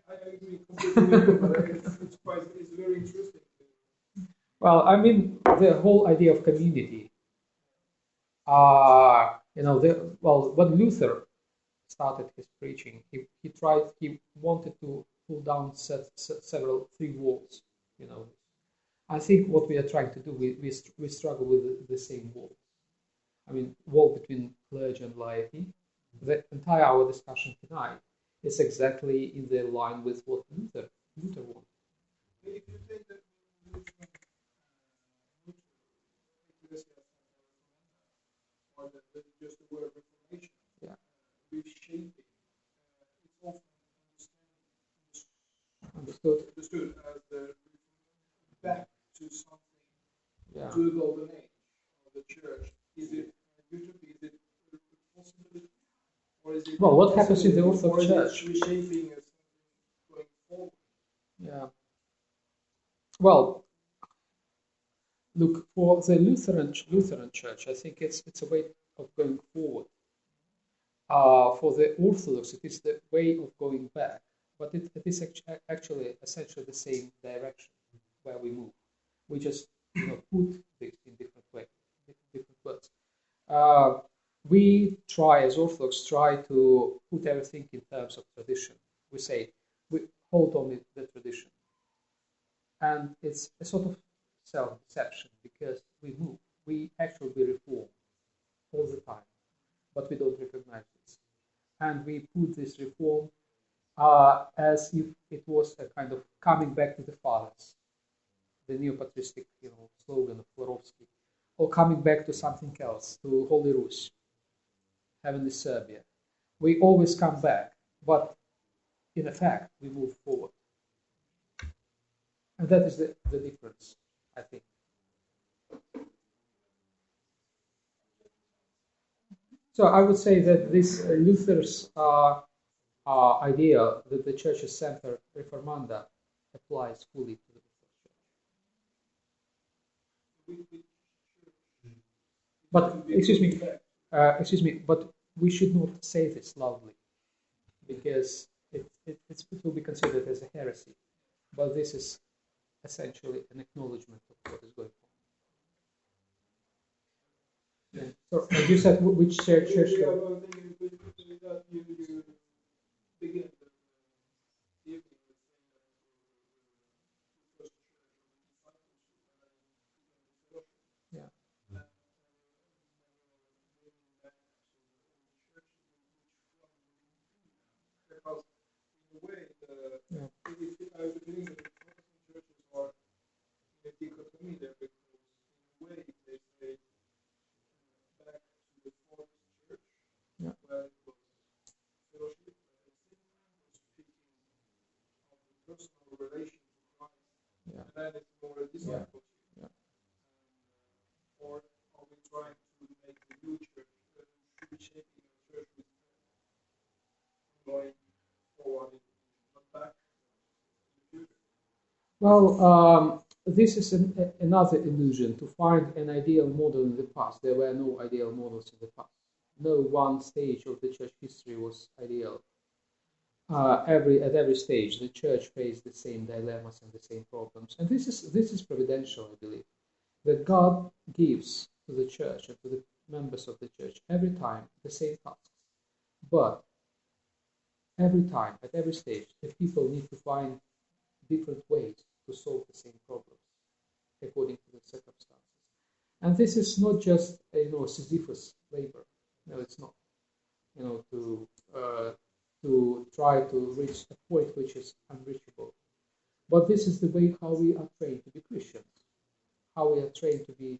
I agree completely, but it's very interesting. Well, I mean, the whole idea of community. When Luther started his preaching, he wanted to pull down several three walls. I think what we are trying to do, we struggle with the same wall. I mean, wall between clergy and laity. The entire our discussion tonight is exactly in the line with what Luther wanted. If you take that or just the word reformation, reshaping, it's often understood as the back to something, to the golden age of the church. Is it utopia? Is it Or is it Well, what happens in the Orthodox or Church? is it reshaping as going forward? Yeah. Well, look, for the Lutheran Church, I think it's a way of going forward. For the Orthodox, it is the way of going back, but it is actually essentially the same direction where we move. We just put this in different ways, different words. We try, as Orthodox, to put everything in terms of tradition. We say we hold on to the tradition, and it's a sort of self-deception because we move. We actually reform all the time, but we don't recognize this. And we put this reform as if it was a kind of coming back to the fathers, the neo-patristic slogan of Florovsky, or coming back to something else, to Holy Rus, Heavenly Serbia. We always come back, but in effect, we move forward. And that is the difference, I think. So I would say that this Luther's idea that the Church is semper reformanda applies fully to the Lutheran Church. But excuse me, but we should not say this loudly because it will be considered as a heresy. But this is essentially an acknowledgement of what is going on. Yeah. So you said which church? Yeah, I was thinking that you begin the evening with saying that Yeah. because in a way, Yeah. I was thinking that the Protestant churches are in a dichotomy there because in a way they say back to the fourth church, Yeah. where it was fellowship, but at the same time was speaking of the personal relation to Christ, Yeah. and then it's more a discipleship. Yeah. Or are we trying to make the new church, reshaping the church with going forward, not back in the future? Well, this is another illusion to find an ideal model in the past. There were no ideal models in the past. No one stage of the church history was ideal. At every stage, the church faced the same dilemmas and the same problems. And this is providential, I believe, that God gives to the church and to the members of the church every time the same tasks. But every time, at every stage, the people need to find different ways to solve the same problems according to the circumstances. And this is not just Sisyphus labor. No, it's not. To try to reach a point which is unreachable. But this is the way how we are trained to be Christians, how we are trained to be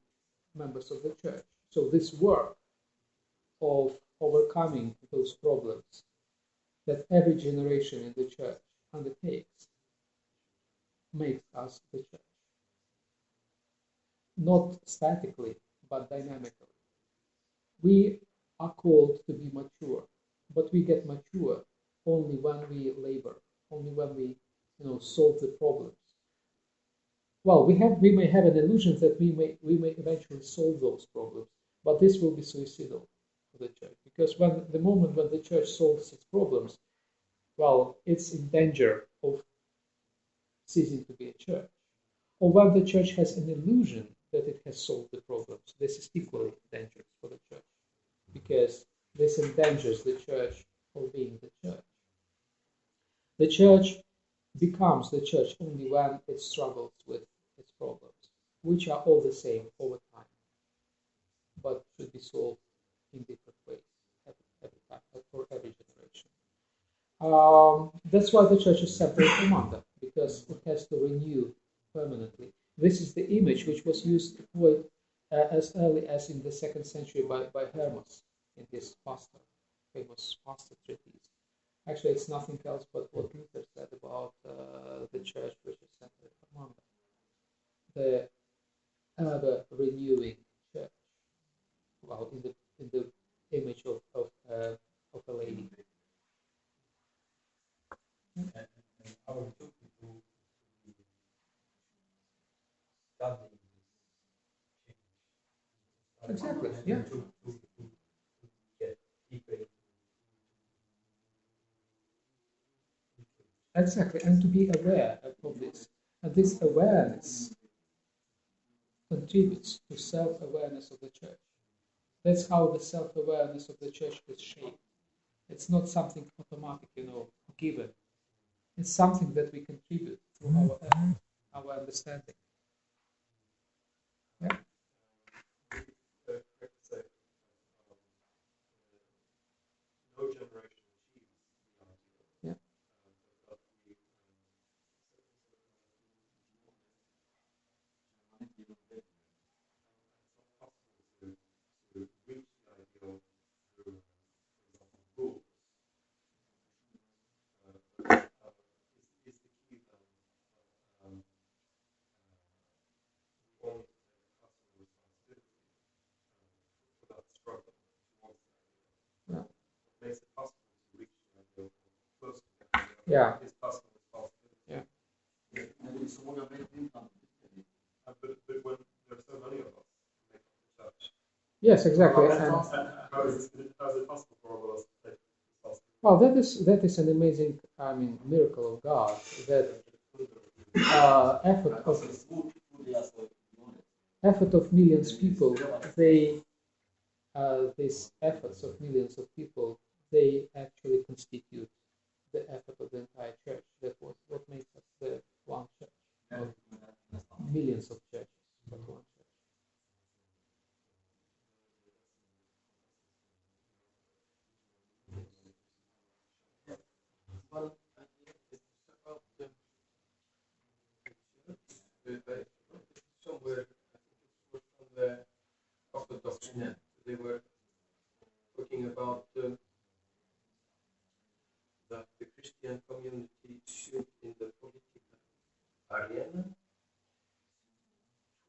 members of the church. So this work of overcoming those problems that every generation in the church undertakes makes us the church. Not statically, but dynamically. We are called to be mature, but we get mature only when we labor, only when we solve the problems. Well, we may have an illusion that we may eventually solve those problems, but this will be suicidal for the church, because the moment when the church solves its problems, well, it's in danger of ceasing to be a church. Or when the church has an illusion that it has solved the problems, this is equally dangerous for the church, because this endangers the church of being the church. The church becomes the church only when it struggles with its problems, which are all the same over time, but should be solved in different ways every time, for every generation. That's why the church is separate from Manda, because it has to renew permanently. This is the image which was used quite as early as in the 2nd century by Hermas in his famous Pastor treatise. Actually, it's nothing else but what Luther said about the church which is separate from Manda, the ever-renewing church. Well, in the image of a lady. Exactly. Yeah. To get deeper into Exactly, and to be aware of this. And this awareness contributes to self-awareness of the church. That's how the self-awareness of the church is shaped. It's not something automatic, given. It's something that we contribute through our effort, our understanding. Yeah. Correct to say, no generation achieves the ideal. Yeah. But we it's not possible to reach the ideal through, for example, rules. Is the key then we only take personal responsibility for that struggle towards the ideal. Yeah. What makes it possible to reach the ideal close to the ideal Yeah. is personal responsibility. Yeah. But when there are so many of us who make up the church, Yes, exactly. how is it possible for all of us to take responsibility? Well, that is an amazing, miracle of God. That effort of millions of people, these efforts of millions of people, they actually constitute the effort of the entire church. That was what makes us the one church, not millions of churches, but one church. Well, it's about the church. Somewhere, I think it was from the Orthodox net, they were talking about that the Christian community should, in the political arena,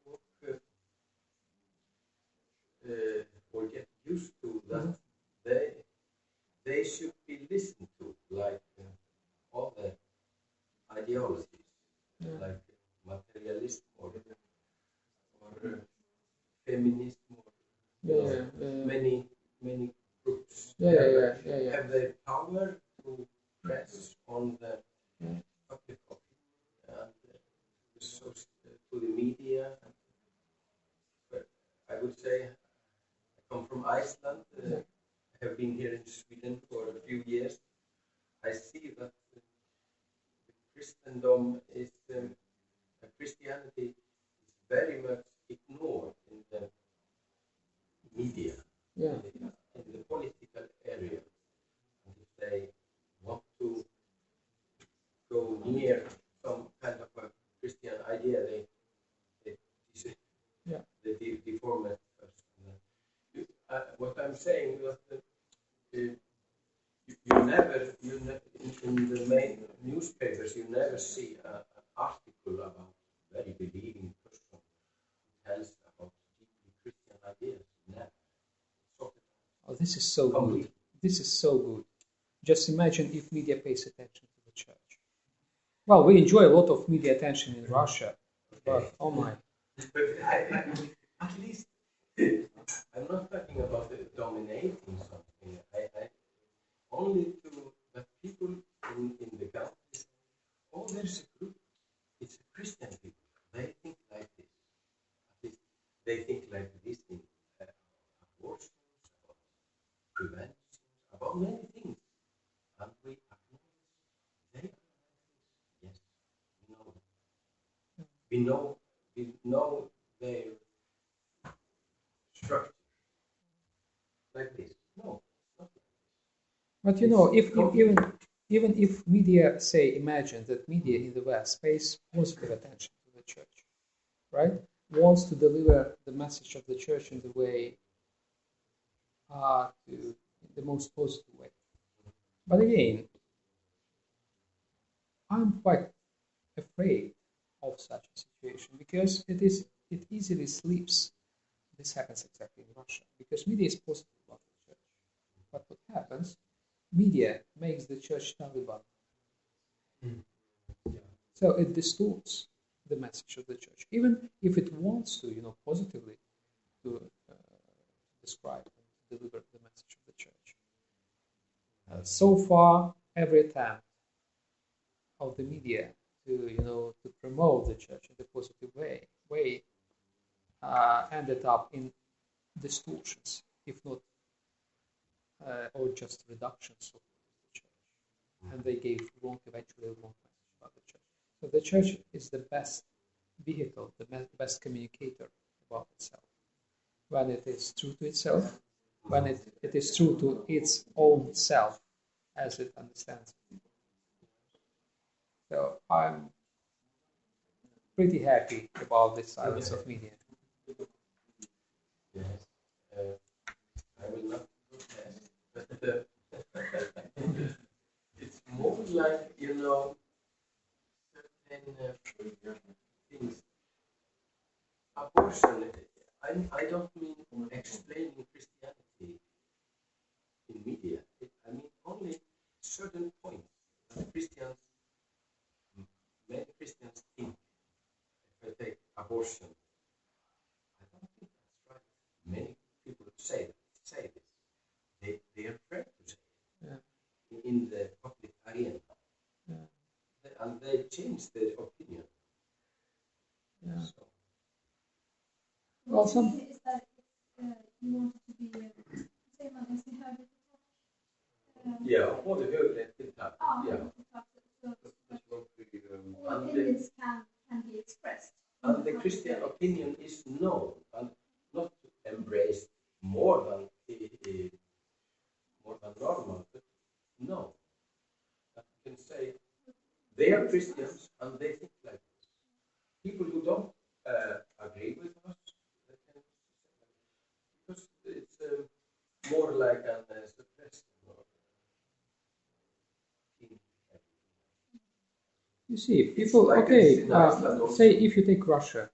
talk or get used to that they should be listened to, like other ideologies, like materialism or feminism or many groups have the power to press on the public opinion and to the media. But I would say I come from Iceland. I have been here in Sweden for a few years. I see that Christendom is Christianity is very much ignored in the media, in the political area. And if they want to go near some kind of a Christian idea, they deform it first. What I'm saying is that you never, in the main newspapers, you never see an article about a very believing person who tells about deeply Christian ideas. Never. Oh, this is so good. This is so good. Just imagine if media pays attention to the church. Well, we enjoy a lot of media attention in Russia, but oh my. But at least, I'm not talking about dominating something. I only to the people in the country. Oh, there's a group. It's a Christian people. They think like this. At least they think like this in abortions, about prevention, about many things. And we acknowledge they are like this. Yes, we know that. We know their structure. Like this. No, it's not like this. But even if media imagine that media in the West pays positive attention to the church, right? Wants to deliver the message of the church in the way, to the most positive way. But again, I'm quite afraid of such a situation because it easily slips. This happens exactly in Russia because media is positive about the church. But what happens? Media makes the church Taliban. So it distorts the message of the church, even if it wants to, positively to describe and deliver the message of the church. So far, every attempt of the media to promote the church in a positive way ended up in distortions, if not or just reductions of the church, and they gave eventually a wrong message about the church. So the church is the best vehicle, the best communicator about itself. When it is true to itself, when it is true to its own self as it understands it. So I'm pretty happy about this silence of media. Yes. I will not protest, but it's more like, certain things. Abortion, I don't mean explaining Christianity in media. I mean only certain points that many Christians think. If I take abortion, I don't think that's right. Many people say this. They are afraid to say it in the public arena. Yeah. And they change their opinion. Yeah. So. Well, is that you want to be säger man ens i högre Ja, både högre till tack. ja. Opinions can be expressed. And the Christian opinion is known and not embraced more than normal, but no. That you can say they are Christians and they think like this. People who don't agree with us, they can because it's more like an suppression. You see, people, like say if you take Russia,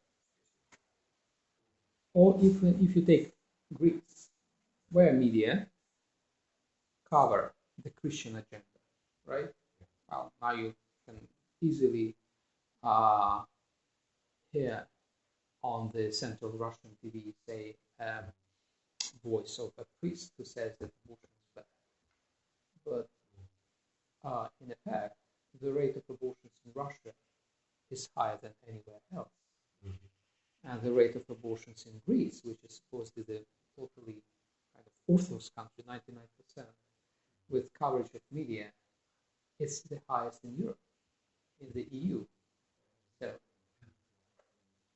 or if you take Greece, where media cover the Christian agenda, right? Well, now you can easily hear on the Central Russian TV, say, voice of a priest who says that abortion is bad. But in effect, the rate of abortions in Russia is higher than anywhere else. Mm-hmm. And the rate of abortions in Greece, which is supposedly the totally kind of orthodox country, 99%, with coverage of media, is the highest in Europe, in the EU. So,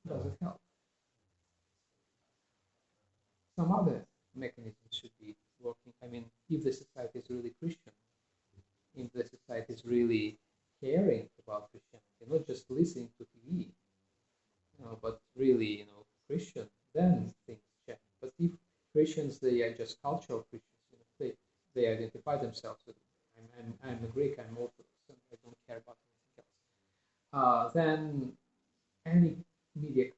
does it help? Some other mechanisms should be working. I mean, if the society is really Christian, if the society is really caring about Christianity, not just listening to TV, but really, Christian, then things change. But if Christians, they are just cultural Christians, they identify themselves with, I'm a Greek, I'm Orthodox, and I don't care about anything else. Then any media